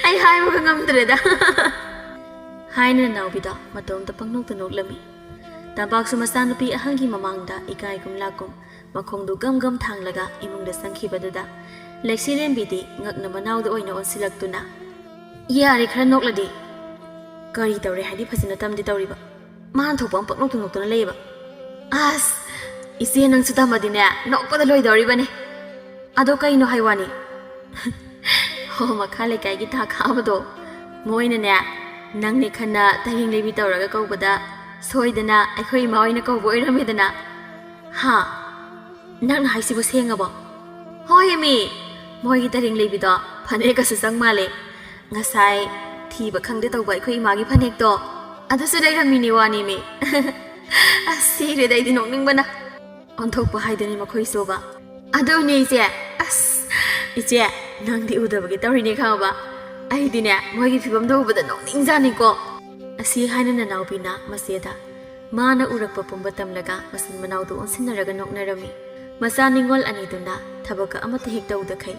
ꯑꯩ ꯍꯥꯏꯕꯒ ꯉꯝꯗ꯭ꯔꯦꯗ ꯍꯥꯏꯅ ꯅꯥꯎꯕꯤꯗꯣ ꯃꯇꯣꯝꯇ ꯄꯪꯅꯣꯛꯇ ꯅꯣꯛꯂꯝꯃꯤ ꯇꯝꯄꯥꯛꯁꯨ ꯃꯆꯥꯅꯨꯄꯤ ꯑꯍꯜꯒꯤ ꯃꯃꯥꯡꯗ ꯏꯀꯥꯏꯒꯨꯝ ꯂꯥꯛꯀꯨꯝ ꯃꯈꯣꯡꯗꯨ ꯒꯝ ꯊꯥꯡꯂꯒ ꯏꯃꯨꯡꯗ ꯆꯪꯈꯤꯕꯗꯨꯗ ꯂꯩꯁꯤꯔꯦꯝꯕꯤꯗꯤ ꯉꯛꯅ ꯃꯅꯥꯎꯗ ꯑꯣꯏꯅ ꯑꯣꯟꯁꯤꯜꯂꯛꯇꯨꯅ ꯌꯥꯔꯦ ꯈꯔ ꯅꯣꯛꯂꯗꯤ ꯀꯔꯤ ꯇꯧꯔꯦ ꯍꯥꯏꯗꯤ ꯐꯖꯅ ꯇꯝꯗꯤ ꯇꯧꯔꯤꯕ ꯃꯥꯅ ꯊꯣꯛꯄ ꯑꯃ ꯄꯛꯅꯣꯛꯇ ꯅꯣꯛꯇꯨꯅ ꯂꯩꯌꯦꯕ ꯑꯁ ꯏꯆꯦ ꯅꯪꯁꯨ ꯇꯝꯃꯗꯤꯅꯦ ꯅꯣꯛꯄꯗ ꯂꯣꯏꯗꯧꯔꯤꯕꯅꯤ ꯑꯗꯣ ꯀꯩꯅꯣ ꯍꯥꯏꯋꯥꯅꯤ ꯍꯣ ꯃꯈꯥ ꯂꯩꯀꯥꯏꯒꯤ ꯊꯥ ꯈꯥꯕꯗꯣ ꯃꯣꯏꯅꯅꯦ ꯅꯪꯅꯦ ꯈꯟꯅ ꯇꯔꯦꯡ ꯂꯩꯕꯤ ꯇꯧꯔꯒ ꯀꯧꯕꯗ ꯁꯣꯏꯗꯅ ꯑꯩꯈꯣꯏ ꯏꯃꯥ ꯑꯣꯏꯅ ꯀꯧꯕ ꯑꯣꯏꯔꯝꯃꯦꯗꯅ ꯍꯥ ꯅꯪꯅ ꯍꯥꯏꯁꯤꯕꯨ ꯁꯦꯡꯉꯕꯣ ꯍꯣꯏ ꯃꯤ ꯃꯣꯏꯒꯤ ꯇꯔꯦꯡ ꯂꯩꯕꯤꯗꯣ ꯐꯅꯦꯛꯀꯁꯨ ꯆꯪ ꯃꯥꯜꯂꯦ ꯉꯁꯥꯏ ꯊꯤꯕ ꯈꯪꯗꯦ ꯇꯧꯕ ꯑꯩꯈꯣꯏ ꯏꯃꯥꯒꯤ ꯐꯅꯦꯛꯇꯣ ꯑꯗꯨꯁꯨ ꯂꯩꯔꯝꯃꯤꯅꯤ ꯋꯥꯅꯤ ꯃꯤ ꯑꯁ ꯁꯤꯔꯦꯗ ꯑꯩꯗꯤ ꯅꯣꯛꯅꯤꯡꯕꯅ ꯑꯣꯟꯊꯣꯛꯄ ꯍꯥꯏꯗꯨꯅꯤ ꯃꯈꯣꯏꯁꯨꯕ ꯑꯗꯨꯅꯦ ꯏꯆꯦ ꯑꯁ ꯏꯆꯦ ꯅꯪꯗꯤ ꯎꯗꯕꯒꯤ ꯇꯧꯔꯤꯅꯦ ꯈꯪꯉꯕ ꯑꯩꯗꯤꯅꯦ ꯃꯣꯏꯒꯤ ꯐꯤꯕꯝꯗꯣ ꯎꯕꯗ ꯅꯣꯛꯅꯤꯡꯖꯥꯅꯤꯀꯣ ꯑꯁꯤ ꯍꯥꯏꯅ ꯅꯅꯥꯎꯕꯤꯅ ꯃꯆꯦꯗ ꯃꯥꯅ ꯎꯔꯛꯄ ꯄꯨꯝꯕ ꯇꯝꯂꯒ ꯃꯆꯤꯟ ꯃꯅꯥꯎꯗꯨ ꯑꯣꯟꯁꯤꯟꯅꯔꯒ ꯅꯣꯛꯅꯔꯝꯃꯤ ꯃꯆꯥ ꯅꯤꯡꯉꯣꯜ ꯑꯅꯤꯗꯨꯅ ꯊꯕꯛꯀ ꯑꯃꯠꯇ ꯍꯦꯛ ꯇꯧꯗꯈꯩ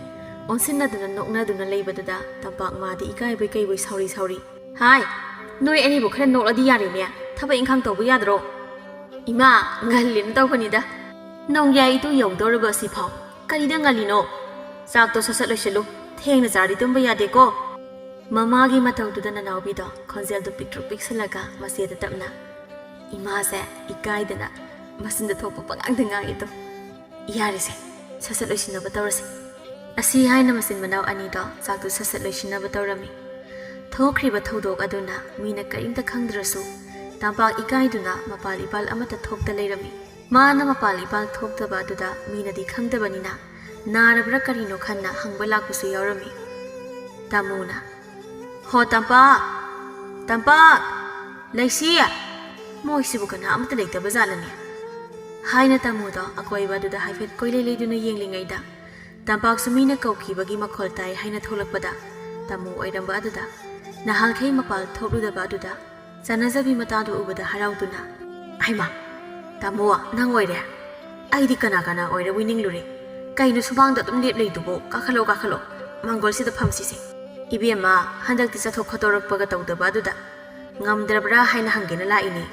ꯑꯣꯟꯁꯤꯟꯅꯗꯨꯅ ꯅꯣꯛꯅꯗꯨꯅ ꯂꯩꯕꯗꯨꯗ ꯇꯝꯄꯥꯛ ꯃꯥꯗꯤ ꯏꯀꯥꯏꯕꯣꯏ ꯀꯩꯕꯣꯏ ꯁꯥꯎꯔꯤ ꯍꯥꯏ ꯅꯣꯏ ꯑꯅꯤꯕꯨ ꯈꯔ ꯅꯣꯛꯂꯗꯤ ꯌꯥꯔꯦꯅꯦ ꯊꯕꯛ ꯏꯪꯈꯥꯡ ꯇꯧꯕ ꯌꯥꯗ꯭ꯔꯣ ꯏꯃꯥ ꯉꯜꯂꯦꯅ ꯇꯧꯕꯅꯤꯗ ꯅꯣꯡꯌꯥꯏꯗꯨ ꯌꯧꯗꯧꯔꯕ ꯑꯁꯤꯐꯥꯎ ꯀꯔꯤꯗ ꯉꯜꯂꯤꯅꯣ ꯆꯥꯛꯇꯣ ꯁꯠ ꯂꯣꯏꯁꯤꯜꯂꯨ ꯊꯦꯡꯅ ꯆꯥꯔꯗꯤ ꯇꯨꯝꯕ ꯌꯥꯗꯦꯀꯣ ꯃꯃꯥꯒꯤ ꯃꯇꯧꯗꯨꯗ ꯅꯅꯥꯎꯕꯤꯗꯣ ꯈꯣꯟꯖꯦꯜꯗꯨ ꯄꯤꯛꯇ꯭ꯔꯨ ꯄꯤꯛꯁꯜꯂꯒ ꯃꯆꯦꯗ ꯇꯞꯅ ꯏꯃꯥꯁꯦ ꯏꯀꯥꯏꯗꯅ ꯃꯆꯤꯟꯗ ꯊꯣꯛꯄ ꯄꯉꯥꯡꯗ ꯉꯥꯡꯉꯤꯗꯣ ꯌꯥꯔꯤꯁꯦ ꯁꯠ ꯂꯣꯏꯁꯤꯟꯅꯕ ꯇꯧꯔꯁꯤ ꯑꯁꯤ ꯍꯥꯏꯅ ꯃꯆꯤꯟ ꯃꯅꯥꯎ ꯑꯅꯤꯗꯣ ꯆꯥꯛꯇꯨ ꯁꯠ ꯂꯣꯏꯁꯤꯟꯅꯕ ꯇꯧꯔꯝꯃꯤ ꯊꯣꯛꯈ꯭ꯔꯤꯕ ꯊꯧꯗꯣꯛ ꯑꯗꯨꯅ ꯃꯤꯅ ꯀꯔꯤꯝꯇ ꯈꯪꯗ꯭ꯔꯁꯨ ꯇꯝꯄꯥꯛ ꯏꯀꯥꯏꯗꯨꯅ ꯃꯄꯥꯜ ꯏꯄꯥꯜ ꯑꯃꯠꯇ ꯊꯣꯛꯇ ꯂꯩꯔꯝꯃꯤ ꯃꯥꯅ ꯃꯄꯥꯜ ꯏꯄꯥꯜ ꯊꯣꯛꯇꯕ ꯑꯗꯨꯗ ꯃꯤꯅꯗꯤ ꯈꯪꯗꯕꯅꯤꯅ ꯅꯥꯔꯕ꯭ꯔꯥ ꯀꯔꯤꯅꯣ ꯈꯟꯅ ꯍꯪꯕ ꯂꯥꯛꯄꯁꯨ ꯌꯥꯎꯔꯝꯃꯤ ꯇꯥꯃꯣꯅ ꯍꯣ ꯇꯝꯄꯥꯛ ꯂꯩꯁꯤ ꯃꯣꯏꯁꯤꯕꯨ ꯀꯅꯥ ꯑꯃꯠꯇ ꯂꯩꯇꯕ ꯖꯥꯠꯂꯅꯦ ꯍꯥꯏꯅ ꯇꯥꯃꯣꯗꯣ ꯑꯀꯣꯏꯕ ꯑꯗꯨꯗ ꯍꯥꯏꯐꯦꯠ ꯀꯣꯏꯂꯩ ꯂꯩꯗꯨꯅ ꯌꯦꯡꯂꯤꯉꯩꯗ ꯇꯝꯄꯥꯛꯁꯨ ꯃꯤꯅ ꯀꯧꯈꯤꯕꯒꯤ ꯃꯈꯣꯜ ꯇꯥꯏ ꯍꯥꯏꯅ ꯊꯣꯛꯂꯛꯄꯗ ꯇꯥꯃꯣ ꯑꯣꯏꯔꯝꯕ ꯑꯗꯨꯗ ꯅꯍꯥꯟꯈꯩ ꯃꯄꯥꯜ ꯊꯣꯛꯂꯨꯗꯕ ꯑꯗꯨꯗ ꯆꯅꯖꯕꯤ ꯃꯇꯥꯗꯨ ꯎꯕꯗ ꯍꯔꯥꯎꯗꯨꯅ ꯍꯩꯃꯥ ꯇꯥꯃꯣ ꯅꯪ ꯑꯣꯏꯔꯦ ꯑꯩꯗꯤ ꯀꯅꯥ ꯑꯣꯏꯔꯕꯣꯏ ꯅꯤꯡꯂꯨꯔꯦ ꯀꯩꯅꯣ ꯁꯨꯃꯥꯡꯗ ꯑꯗꯨꯝ ꯂꯦꯞ ꯂꯩꯗꯨꯕꯣ ꯀꯥꯈꯠꯂꯣ ꯃꯥꯡꯒꯣꯜꯁꯤꯗ ꯐꯝꯁꯤꯁꯦ ꯏꯕꯦꯝꯃ ꯍꯟꯗꯛꯇꯤ ꯆꯠꯊꯣꯛ ꯈꯣꯠꯇꯣꯔꯛꯄꯒ ꯇꯧꯗꯕ ꯑꯗꯨꯗ ꯉꯝꯗ꯭ꯔꯕ꯭ꯔꯥ ꯍꯥꯏꯅ ꯍꯪꯒꯦꯅ ꯂꯥꯛꯏꯅꯦ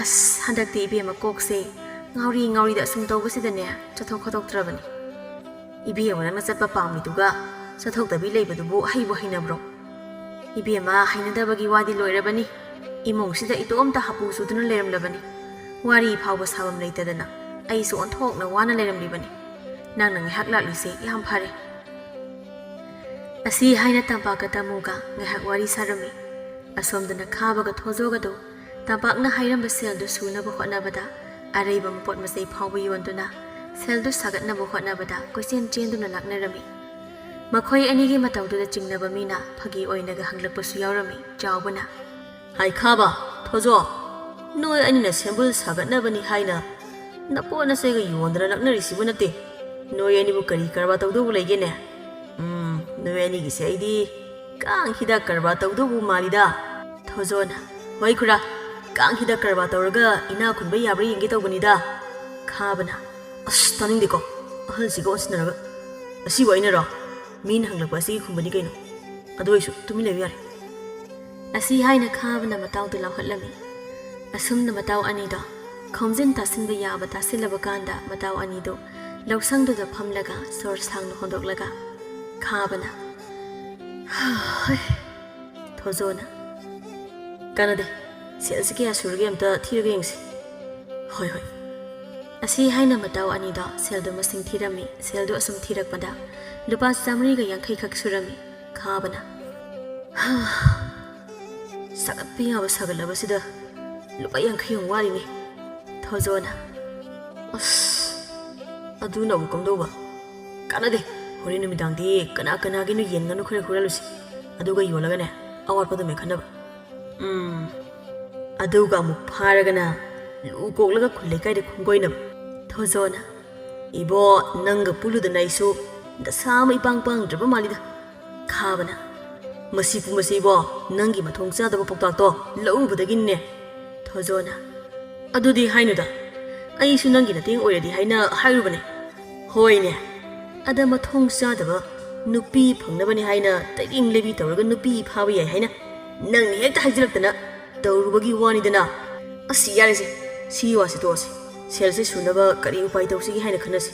ꯑꯁ ꯍꯟꯗꯛꯇꯤ ꯏꯕꯦꯝꯃ ꯀꯣꯛꯁꯦ ꯉꯥꯎꯔꯤꯗ ꯑꯁꯨꯝ ꯇꯧꯕꯁꯤꯗꯅꯦ ꯆꯠꯊꯣꯛ ꯈꯣꯠꯇꯣꯛꯇ꯭ꯔꯕꯅꯤ ꯏꯕꯦꯝꯃ ꯅꯪꯅ ꯆꯠꯄ ꯄꯥꯝꯃꯤꯗꯨꯒ ꯆꯠꯊꯣꯛꯇꯕꯤ ꯂꯩꯕꯗꯨꯕꯨ ꯍꯩꯕꯨ ꯍꯩꯅꯕ꯭ꯔꯣ ꯏꯕꯦꯝꯃ ꯍꯩꯅꯗꯕꯒꯤ ꯋꯥꯗꯤ ꯂꯣꯏꯔꯕꯅꯤ ꯏꯃꯨꯡꯁꯤꯗ ꯏꯇꯣꯝꯇ ꯍꯥꯄꯨ ꯆꯨꯗꯨꯅ ꯂꯩꯔꯝꯂꯕꯅꯤ ꯋꯥꯔꯤ ꯐꯥꯎꯕ ꯁꯥꯕꯝ ꯂꯩꯇꯗꯅ ꯑꯩꯁꯨ ꯑꯣꯟꯊꯣꯛꯅ ꯋꯥꯅ ꯂꯩꯔꯝꯂꯤꯕꯅꯤ ꯅꯪꯅ ꯉꯥꯏꯍꯥꯛ ꯂꯥꯛꯂꯤꯁꯦ ꯌꯥꯝ ꯐꯔꯦ ꯑꯁꯤ ꯍꯥꯏꯅ ꯇꯝꯄꯥꯛꯀ ꯇꯥꯃꯣꯒ ꯉꯥꯏꯍꯥꯛ ꯋꯥꯔꯤ ꯁꯥꯔꯝꯃꯤ ꯑꯁꯣꯝꯗꯅ ꯈꯥꯕꯒ ꯊꯣꯖꯣꯒꯗꯣ ꯇꯝꯄꯥꯛꯅ ꯍꯥꯏꯔꯝꯕ ꯁꯦꯜꯗꯨ ꯁꯨꯅꯕ ꯍꯣꯠꯅꯕꯗ ꯑꯔꯩꯕ ꯃꯄꯣꯠ ꯃꯆꯩ ꯐꯥꯎꯕ ꯌꯣꯟꯗꯨꯅ ꯁꯦꯜꯗꯨ ꯁꯥꯒꯠꯅꯕ ꯍꯣꯠꯅꯕꯗ ꯀꯣꯏꯆꯦꯟ ꯆꯦꯟꯗꯨꯅ ꯂꯥꯛꯅꯔꯝꯃꯤ ꯃꯈꯣꯏ ꯑꯅꯤꯒꯤ ꯃꯇꯧꯗꯨꯗ ꯆꯤꯡꯅꯕ ꯃꯤꯅ ꯐꯥꯒꯤ ꯑꯣꯏꯅꯒ ꯍꯪꯂꯛꯄꯁꯨ ꯌꯥꯎꯔꯝꯃꯤ ꯆꯥꯎꯕꯅ ꯍꯥꯏ ꯈꯥꯕ ꯊꯣꯖꯣ ꯅꯣꯏ ꯑꯅꯤꯅ ꯁꯦꯝꯕꯨꯜ ꯁꯥꯒꯠꯅꯕꯅꯤ ꯍꯥꯏꯅ ꯅꯄꯣꯠ ꯅꯆꯩꯒ ꯌꯣꯟꯗꯅ ꯂꯛꯅꯔꯤꯁꯤꯕꯨ ꯅꯠꯇꯦ ꯅꯣꯏ ꯑꯅꯤꯕꯨ ꯀꯔꯤ ꯀꯔꯕꯥꯔ ꯇꯧꯗꯧꯕ ꯂꯩꯒꯦꯅꯦ ꯅꯣꯏ ꯑꯅꯤꯒꯤꯁꯦ ꯑꯩꯗꯤ ꯀꯥꯡ ꯍꯤꯗꯥꯛ ꯀꯔꯕꯥꯔ ꯇꯧꯗꯧꯕ ꯃꯥꯜꯂꯤꯗ ꯊꯣꯖꯣꯅ ꯍꯣꯏ ꯈꯨꯔꯥ ꯀꯥꯡ ꯍꯤꯗꯥꯛ ꯀꯔꯕꯥꯔ ꯇꯧꯔꯒ ꯏꯅꯥ ꯈꯨꯟꯕ ꯌꯥꯕ꯭ꯔꯥ ꯌꯦꯡꯒꯦ ꯇꯧꯕꯅꯤꯗ ꯈꯥꯕꯅ ꯑꯁ ꯇꯥꯅꯤꯡꯗꯦꯀꯣ ꯑꯍꯜꯁꯤꯒ ꯑꯣꯟꯁꯤꯟꯅꯔꯒ ꯑꯁꯤꯕꯨ ꯑꯩꯅꯔꯣ ꯃꯤꯅ ꯍꯪꯂꯛꯄ ꯑꯁꯤꯒꯤ ꯈꯨꯝꯕꯅꯤ ꯀꯩꯅꯣ ꯑꯗꯨ ꯑꯣꯏꯁꯨ ꯇꯨꯃꯤꯟ ꯂꯩꯕ ꯌꯥꯔꯦ ꯑꯁꯤ ꯍꯥꯏꯅ ꯈꯥꯕꯅ ꯃꯇꯥꯎꯗꯨ ꯂꯥꯎꯍꯠꯂꯝꯃꯤ ꯑꯁꯨꯝꯅ ꯃꯇꯥꯎ ꯑꯅꯤꯗꯣ ꯈꯣꯝꯖꯤꯟ ꯇꯥꯁꯤꯟꯕ ꯌꯥꯕ ꯇꯥꯁꯤꯜꯂꯕ ꯀꯥꯟꯗ ꯃꯇꯥꯎ ꯑꯅꯤꯗꯣ ꯂꯧꯁꯪꯗꯨꯗ ꯐꯝꯂꯒ ꯁꯣꯔ ꯁꯥꯡꯅ ꯍꯣꯟꯗꯣꯛꯂꯒ ꯈꯥꯕꯅ ꯊꯣꯖꯣꯅ ꯀꯥꯟꯅꯗꯦ ꯁꯦꯜꯁꯤ ꯀꯌꯥ ꯁꯨꯔꯒꯦ ꯑꯝꯇ ꯊꯤꯔꯒ ꯌꯦꯡꯁꯤ ꯍꯣꯏ ꯍꯣꯏ ꯑꯁꯤ ꯍꯥꯏꯅ ꯃꯇꯥꯎ ꯑꯅꯤꯗꯣ ꯁꯦꯜꯗꯨ ꯃꯁꯤꯡ ꯊꯤꯔꯝꯃꯤ ꯁꯦꯜꯗꯨ ꯑꯁꯨꯝ ꯊꯤꯔꯛꯄꯗ ꯂꯨꯄꯥ 150 ꯈꯛ ꯁꯨꯔꯝꯃꯤ ꯈꯥꯕꯅ ꯁꯥꯒꯠꯄ ꯌꯥꯕ ꯁꯥꯒꯠꯂꯕꯁꯤꯗ ꯂꯨꯄꯥ 50 ꯑꯃꯨꯛ ꯋꯥꯔꯤꯅꯤ ꯊꯣꯖꯣꯅ ꯑꯁ ꯑꯗꯨꯅ ꯑꯃꯨꯛ ꯀꯝꯗꯧꯕ ꯀꯥꯟꯅꯗꯦ ꯍꯣꯔꯦꯟ ꯅꯨꯃꯤꯗꯥꯡꯗꯤ ꯀꯅꯥ ꯀꯅꯥꯒꯤꯅꯣ ꯌꯦꯟ ꯉꯥꯅꯨ ꯈꯔ ꯍꯨꯔꯥꯜꯂꯨꯁꯤ ꯑꯗꯨꯒ ꯌꯣꯜꯂꯒꯅꯦ ꯑꯋꯥꯠꯄꯗꯨ ꯃꯦꯟꯈꯠꯅꯕ ꯑꯗꯨꯒ ꯑꯃꯨꯛ ꯐꯥꯔꯒꯅ ꯂꯨ ꯀꯣꯛꯂꯒ ꯈꯨꯜ ꯂꯩꯀꯥꯏꯗ ꯈꯣꯡꯒꯣꯏꯅꯕ ꯊꯣꯖꯣꯅ ꯏꯕꯣ ꯅꯪꯒ ꯄꯨꯜꯂꯨꯗꯅ ꯑꯩꯁꯨ ꯗꯁꯥ ꯑꯃ ꯏꯄꯥꯡ ꯄꯥꯡꯗ꯭ꯔꯕ ꯃꯥꯜꯂꯤꯗ ꯈꯥꯕꯅ ꯃꯁꯤꯕꯨ ꯃꯁꯤꯕꯣ ꯅꯪꯒꯤ ꯃꯊꯣꯡ ꯆꯥꯗꯕ ꯄꯥꯎꯇꯥꯛꯇꯣ ꯂꯧꯔꯨꯕꯗꯒꯤꯅꯦ ꯊꯣꯖꯣꯅ ꯑꯗꯨꯗꯤ ꯍꯥꯏꯅꯨꯗ ꯑꯩꯁꯨ ꯅꯪꯒꯤ ꯅꯇꯦꯡ ꯑꯣꯏꯔꯗꯤ ꯍꯥꯏꯅ ꯍꯥꯏꯔꯨꯕꯅꯦ ꯍꯣꯏꯅꯦ ꯑꯗ ꯃꯊꯣꯡ ꯆꯥꯗꯕ ꯅꯨꯄꯤ ꯐꯪꯅꯕꯅꯤ ꯍꯥꯏꯅ ꯇꯩꯔꯤꯡ ꯂꯩꯕꯤ ꯇꯧꯔꯒ ꯅꯨꯄꯤ ꯐꯥꯕ ꯌꯥꯏ ꯍꯥꯏꯅ ꯅꯪꯅ ꯍꯦꯛꯇ ꯍꯥꯏꯖꯤꯜꯂꯛꯇꯅ ꯇꯧꯔꯨꯕꯒꯤ ꯋꯥꯅꯤꯗꯅ ꯑꯁ ꯌꯥꯔꯦꯁꯦ ꯁꯤꯒꯤ ꯋꯥꯁꯤ ꯇꯣꯛꯑꯁꯤ ꯁꯦꯜꯁꯦ ꯁꯨꯅꯕ ꯀꯔꯤ ꯎꯄꯥꯏ ꯇꯧꯁꯤꯒꯦ ꯍꯥꯏꯅ ꯈꯟꯅꯁꯤ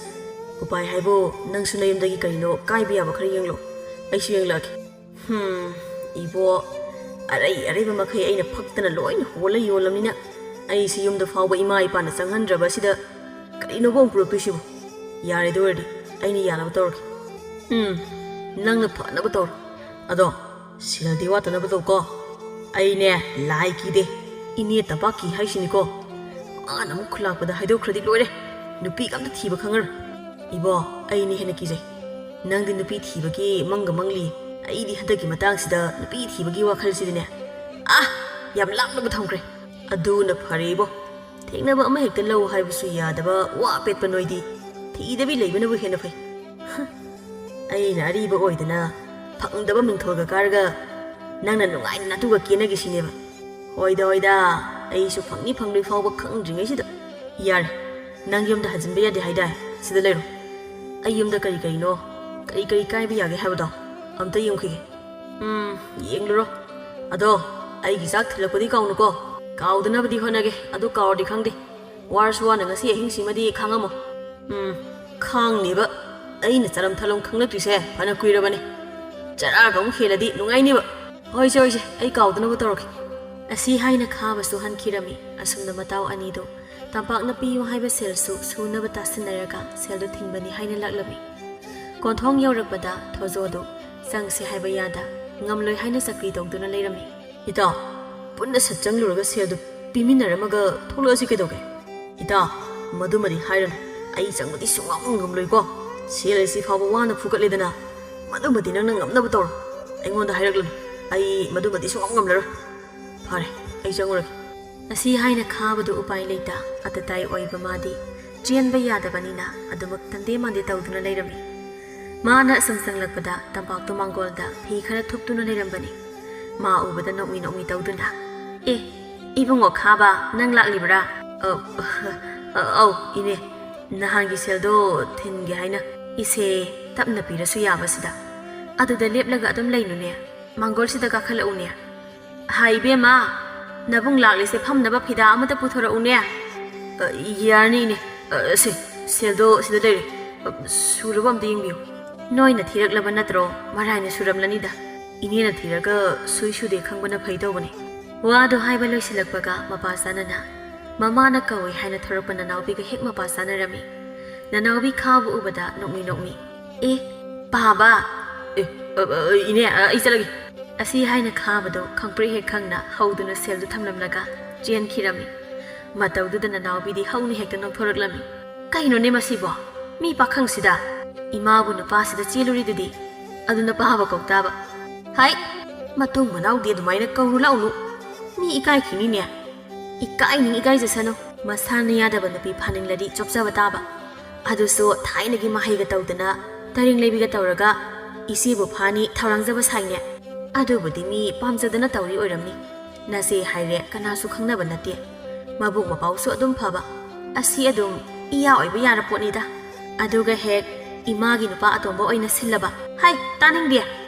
ꯎꯄꯥꯏ ꯍꯥꯏꯕꯨ ꯅꯪꯁꯨ ꯅꯌꯨꯝꯗꯒꯤ ꯀꯔꯤꯅꯣ ꯀꯥꯏꯕ ꯌꯥꯕ ꯈꯔ ꯌꯦꯡꯂꯣ ꯑꯩꯁꯨ ꯌꯦꯡꯂꯛꯑꯒꯦ ꯏꯕꯣ ꯑꯔꯩꯕ ꯃꯈꯩ ꯑꯩꯅ ꯐꯛꯇꯅ ꯂꯣꯏꯅ ꯍꯣꯜꯂ ꯌꯣꯜꯂꯝꯅꯤꯅ ꯑꯩꯁꯤ ꯌꯨꯝꯗ ꯐꯥꯎꯕ ꯏꯃꯥ ꯏꯄꯥꯅ ꯆꯪꯍꯟꯗ꯭ꯔꯕ ꯑꯁꯤꯗ ꯀꯔꯤꯅꯣꯕ ꯑꯃꯨꯛ ꯄꯨꯔꯛꯇꯣꯏꯁꯤꯕꯨ ꯌꯥꯔꯦ ꯑꯗꯨ ꯑꯣꯏꯔꯗꯤ ꯑꯩꯅ ꯌꯥꯅꯕ ꯇꯧꯔꯒꯦ ꯅꯪꯅ ꯐꯅꯕ ꯇꯧꯔꯣ ꯑꯗꯣ ꯁꯦꯜꯗꯤ ꯋꯥꯠꯇꯅꯕ ꯇꯧꯀꯣ ꯑꯩꯅꯦ ꯂꯥꯏ ꯀꯤꯗꯦ ꯏꯅꯦ ꯇꯝꯄꯥꯛꯀꯤ ꯍꯥꯏꯁꯤꯅꯤꯀꯣ ꯃꯥꯅ ꯑꯃꯨꯛ ꯈꯨꯜꯂꯥꯛꯄꯗ ꯍꯥꯏꯗꯣꯛꯈ꯭ꯔꯗꯤ ꯂꯣꯏꯔꯦ ꯅꯨꯄꯤꯒ ꯑꯝꯇ ꯊꯤꯕ ꯈꯪꯉꯔꯣꯏ ꯏꯕꯣ ꯑꯩꯅꯤ ꯍꯦꯟꯅ ꯀꯤꯖꯩ ꯅꯪꯗꯤ ꯅꯨꯄꯤ ꯊꯤꯕꯒꯤ ꯃꯪꯒ ꯃꯪꯂꯤ ꯑꯩꯗꯤ ꯍꯟꯗꯛꯀꯤ ꯃꯇꯥꯡꯁꯤꯗ ꯅꯨꯄꯤ ꯊꯤꯕꯒꯤ ꯋꯥꯈꯜꯁꯤꯗꯤꯅꯦ ꯌꯥꯝ ꯂꯥꯞꯅꯕ ꯊꯝꯈ꯭ꯔꯦ ꯑꯗꯨꯅ ꯐꯔꯦ ꯏꯕꯣ ꯊꯦꯡꯅꯕ ꯑꯃ ꯍꯦꯛꯇ ꯂꯧ ꯍꯥꯏꯕꯁꯨ ꯌꯥꯗꯕ ꯋꯥ ꯄꯦꯠꯄ ꯅꯣꯏꯗꯤ ꯊꯤꯗꯕꯤ ꯂꯩꯕꯅꯕꯨ ꯍꯦꯟꯅ ꯐꯩ ꯑꯩꯅ ꯑꯔꯤꯕ ꯑꯣꯏꯗꯅ ꯐꯪꯗꯕ ꯃꯤꯡꯊꯣꯜꯒ ꯀꯥꯔꯒ ꯅꯪꯅ ꯅꯨꯡꯉꯥꯏꯅ ꯅꯇꯨꯒ ꯀꯦꯅꯒꯦ ꯁꯤꯅꯦꯕ ꯍꯣꯏꯗ ꯑꯩꯁꯨ ꯐꯪꯅꯤ ꯐꯪꯂꯣꯏ ꯐꯥꯎꯕ ꯈꯪꯗ꯭ꯔꯤꯉꯩꯁꯤꯗ ꯌꯥꯔꯦ ꯅꯪ ꯌꯨꯝꯗ ꯍꯟꯖꯤꯟꯕ ꯌꯥꯗꯦ ꯍꯥꯏꯗꯥꯏ ꯁꯤꯗ ꯂꯩꯔꯣ ꯑꯩ ꯌꯨꯝꯗ ꯀꯔꯤꯅꯣ ꯀꯔꯤ ꯀꯥꯏꯕ ꯌꯥꯒꯦ ꯍꯥꯏꯕꯗꯣ ꯑꯝꯇ ꯌꯦꯡꯈꯤꯒꯦ ꯌꯦꯡꯂꯨꯔꯣ ꯑꯗꯣ ꯑꯩꯒꯤ ꯆꯥꯛ ꯊꯤꯜꯂꯛꯄꯗꯤ ꯀꯥꯎꯅꯨꯀꯣ ꯀꯥꯎꯗꯅꯕꯗꯤ ꯍꯣꯠꯅꯒꯦ ꯑꯗꯨ ꯀꯥꯎꯔꯗꯤ ꯈꯪꯗꯦ ꯋꯥꯔꯁꯨ ꯋꯥꯅ ꯉꯁꯤ ꯑꯍꯤꯡꯁꯤꯃꯗꯤ ꯈꯥꯡꯉꯝꯃꯣ ꯈꯥꯡꯅꯦꯕ ꯑꯩꯅ ꯆꯔꯝ ꯊꯂꯝ ꯈꯪꯂꯛꯇ꯭ꯔꯤꯁꯦ ꯐꯅ ꯀꯨꯏꯔꯕꯅꯤ ꯆꯔꯥꯒ ꯑꯃꯨꯛ ꯍꯦꯜꯂꯗꯤ ꯅꯨꯡꯉꯥꯏꯅꯦꯕ ꯍꯣꯏꯁꯦ ꯑꯩ ꯀꯥꯎꯗꯅꯕ ꯇꯧꯔꯒꯦ ꯑꯁꯤ ꯍꯥꯏꯅ ꯈꯥꯕꯁꯨ ꯍꯟꯈꯤꯔꯝꯃꯤ ꯑꯁꯨꯝꯅ ꯃꯇꯥꯎ ꯑꯅꯤꯗꯣ ꯇꯝꯄꯥꯛꯅ ꯄꯤꯌꯨ ꯍꯥꯏꯕ ꯁꯦꯜꯁꯨ ꯁꯨꯅꯕ ꯇꯥꯁꯤꯟꯅꯔꯒ ꯁꯦꯜꯗꯨ ꯊꯤꯟꯕꯅꯤ ꯍꯥꯏꯅ ꯂꯥꯛꯂꯝꯃꯤ ꯀꯣꯟꯊꯣꯡ ꯌꯧꯔꯛꯄꯗ ꯊꯣꯖꯣꯗꯨ ꯆꯪꯁꯦ ꯍꯥꯏꯕ ꯌꯥꯗ ꯉꯝꯂꯣꯏ ꯍꯥꯏꯅ ꯆꯀ꯭ꯔꯤ ꯇꯧꯗꯨꯅ ꯂꯩꯔꯝꯃꯤ ꯏꯇꯥꯎ ꯄꯨꯟꯅ ꯁꯠ ꯆꯪꯂꯨꯔꯒ ꯁꯦꯜꯗꯨ ꯄꯤꯃꯤꯟꯅꯔꯝꯃꯒ ꯊꯣꯛꯂꯛꯑꯁꯤ ꯀꯩꯗꯧꯒꯦ ꯏꯇꯥꯎ ꯃꯗꯨꯃꯗꯤ ꯍꯥꯏꯔꯅꯨ ꯑꯩ ꯆꯪꯕꯗꯤ ꯉꯝꯂꯣꯏꯀꯣ ꯁꯦꯜ ꯑꯁꯤ ꯐꯥꯎꯕ ꯋꯥꯅ ꯐꯨꯒꯠꯂꯦꯗꯅ ꯃꯗꯨꯃꯗꯤ ꯅꯪꯅ ꯉꯝꯅꯕ ꯇꯧꯔꯣ ꯑꯩꯉꯣꯟꯗ ꯍꯥꯏꯔꯛꯂꯅꯨ ꯑꯩ ꯃꯗꯨꯃꯗꯤ ꯉꯝꯂꯔꯣꯏ ꯐꯔꯦ ꯑꯩ ꯆꯪꯉꯨꯔꯒꯦ ꯑꯁꯤ ꯍꯥꯏꯅ ꯈꯥꯕꯗꯨ ꯎꯄꯥꯏ ꯂꯩꯇ ꯑꯇꯇꯥꯏ ꯑꯣꯏꯕ ꯃꯥꯗꯤ ꯆꯦꯟꯕ ꯌꯥꯗꯕꯅꯤꯅ ꯑꯗꯨꯃꯛ ꯇꯟꯗꯦ ꯃꯥꯟꯗꯦ ꯇꯧꯗꯨꯅ ꯂꯩꯔꯝꯃꯤ ꯃꯥꯅ ꯑꯁꯨꯝ ꯆꯪꯂꯛꯄꯗ ꯇꯝꯄꯥꯛꯇꯨ ꯃꯥꯡꯒꯣꯜꯗ ꯐꯤ ꯈꯔ ꯊꯨꯞꯇꯨꯅ ꯂꯩꯔꯝꯕꯅꯤ ꯃꯥ ꯎꯕꯗ ꯅꯣꯛꯃꯤ ꯇꯧꯗꯨꯅ ꯏꯕꯨꯡꯉꯣ ꯈꯥꯕ ꯅꯪ ꯂꯥꯛꯂꯤꯕ꯭ꯔꯥ ꯑꯧ ꯏꯅꯦ ꯅꯍꯥꯟꯒꯤ ꯁꯦꯜꯗꯣ ꯊꯤꯟꯒꯦ ꯍꯥꯏꯅ ꯏꯁꯦ ꯇꯞꯅ ꯄꯤꯔꯁꯨ ꯌꯥꯕꯁꯤꯗ ꯑꯗꯨꯗ ꯂꯦꯞꯂꯒ ꯑꯗꯨꯝ ꯂꯩꯅꯨꯅꯦ ꯃꯥꯡꯒꯣꯜꯁꯤꯗ ꯀꯥꯈꯠꯂꯛꯎꯅꯦ ꯏꯕꯦꯝꯃ ꯅꯕꯨꯡ ꯂꯥꯛꯂꯤꯁꯦ ꯐꯝꯅꯕ ꯐꯤꯗꯥ ꯑꯃꯇ ꯄꯨꯊꯣꯔꯛꯎꯅꯦ ꯌꯥꯔꯅꯤ ꯏꯅꯦ ꯁꯦꯜꯗꯣ ꯁꯤꯗ ꯂꯩꯔꯦ ꯁꯨꯔꯕ ꯑꯝꯇ ꯌꯦꯡꯕꯤꯌꯨ ꯅꯣꯏꯅ ꯊꯤꯔꯛꯂꯕ ꯅꯠꯇ꯭ꯔꯣ ꯃꯔꯥꯏꯅ ꯁꯨꯔꯝꯂꯅꯤꯗ ꯏꯅꯦꯅ ꯊꯤꯔꯒ ꯁꯨꯗꯦ ꯈꯪꯕꯅ ꯐꯩ ꯇꯧꯕꯅꯤ ꯋꯥꯗꯣ ꯍꯥꯏꯕ ꯂꯣꯏꯁꯤꯜꯂꯛꯄꯒ ꯃꯄꯥ ꯆꯥꯅꯅ ꯃꯃꯥꯅ ꯀꯧꯏ ꯍꯥꯏꯅ ꯊꯣꯔꯛꯄ ꯅꯅꯥꯎꯕꯤꯒ ꯍꯦꯛ ꯃꯄꯥ ꯆꯥꯅꯔꯝꯃꯤ ꯅꯅꯥꯎꯕꯤ ꯈꯥꯕ ꯎꯕꯗ ꯅꯣꯛꯃꯤ ꯄꯥꯕ ꯏꯅꯦ ꯑꯩ ꯆꯠꯂꯒꯦ ꯑꯁꯤ ꯍꯥꯏꯅ ꯈꯥꯕꯗꯣ ꯈꯪꯄ꯭ꯔꯦꯛ ꯍꯦꯛ ꯈꯪꯅ ꯍꯧꯗꯨꯅ ꯁꯦꯜꯗꯨ ꯊꯝꯂꯝꯂꯒ ꯆꯦꯟꯈꯤꯔꯝꯃꯤ ꯃꯇꯧꯗꯨꯗ ꯅꯅꯥꯎꯕꯤꯗꯤ ꯍꯧꯅ ꯍꯦꯛꯇ ꯅꯣꯛꯊꯣꯔꯛꯂꯝꯃꯤ ꯀꯩꯅꯣꯅꯦ ꯃꯁꯤꯕꯣ ꯃꯤ ꯄꯥꯈꯪꯁꯤꯗ ꯏꯃꯥꯕꯨ ꯅꯨꯄꯥꯁꯤꯗ ꯆꯦꯜꯂꯨꯔꯤꯗꯨꯗꯤ ꯑꯗꯨꯅ ꯄꯥꯕ ꯀꯧꯇꯥꯕ ꯍꯥꯏ ꯃꯇꯨꯡ ꯃꯅꯥꯎꯗꯤ ꯑꯗꯨꯃꯥꯏꯅ ꯀꯧꯔꯨ ꯂꯥꯛꯎꯅꯨ ꯃꯤ ꯏꯀꯥꯏꯈꯤꯅꯤꯅꯦ ꯏꯀꯥꯏꯅꯤꯡ ꯏꯀꯥꯏꯖꯁꯅꯨ ꯃꯁꯥꯅ ꯌꯥꯗꯕ ꯅꯨꯄꯤ ꯐꯥꯅꯤꯡꯂꯗꯤ ꯆꯣꯞꯆꯕ ꯇꯥꯕ ꯑꯗꯨꯁꯨ ꯊꯥꯏꯅꯒꯤ ꯃꯍꯩꯒ ꯇꯧꯗꯅ ꯇꯔꯤꯡ ꯂꯩꯕꯤꯒ ꯇꯧꯔꯒ ꯏꯆꯦꯕꯨ ꯐꯥꯅꯤ ꯊꯧꯔꯥꯡꯖꯕ ꯁꯥꯏꯅꯦ ꯑꯗꯨꯕꯨꯗꯤ ꯃꯤ ꯄꯥꯝꯖꯗꯅ ꯇꯧꯔꯤ ꯑꯣꯏꯔꯝꯅꯤ ꯅꯆꯦ ꯍꯥꯏꯔꯦ ꯀꯅꯥꯁꯨ ꯈꯪꯅꯕ ꯅꯠꯇꯦ ꯃꯕꯨꯛ ꯃꯄꯥꯎꯁꯨ ꯑꯗꯨꯝ ꯐꯕ ꯑꯁꯤ ꯑꯗꯨꯝ ꯏꯌꯥ ꯑꯣꯏꯕ ꯌꯥꯔ ꯄꯣꯠꯅꯤꯗ ꯑꯗꯨꯒ ꯍꯦꯛ ꯏꯃꯥꯒꯤ ꯅꯨꯄꯥ ꯑꯇꯣꯝꯕ ꯑꯣꯏꯅ ꯁꯤꯜꯂꯕ ꯍꯥꯏ ꯇꯥꯅꯤꯡꯗꯦ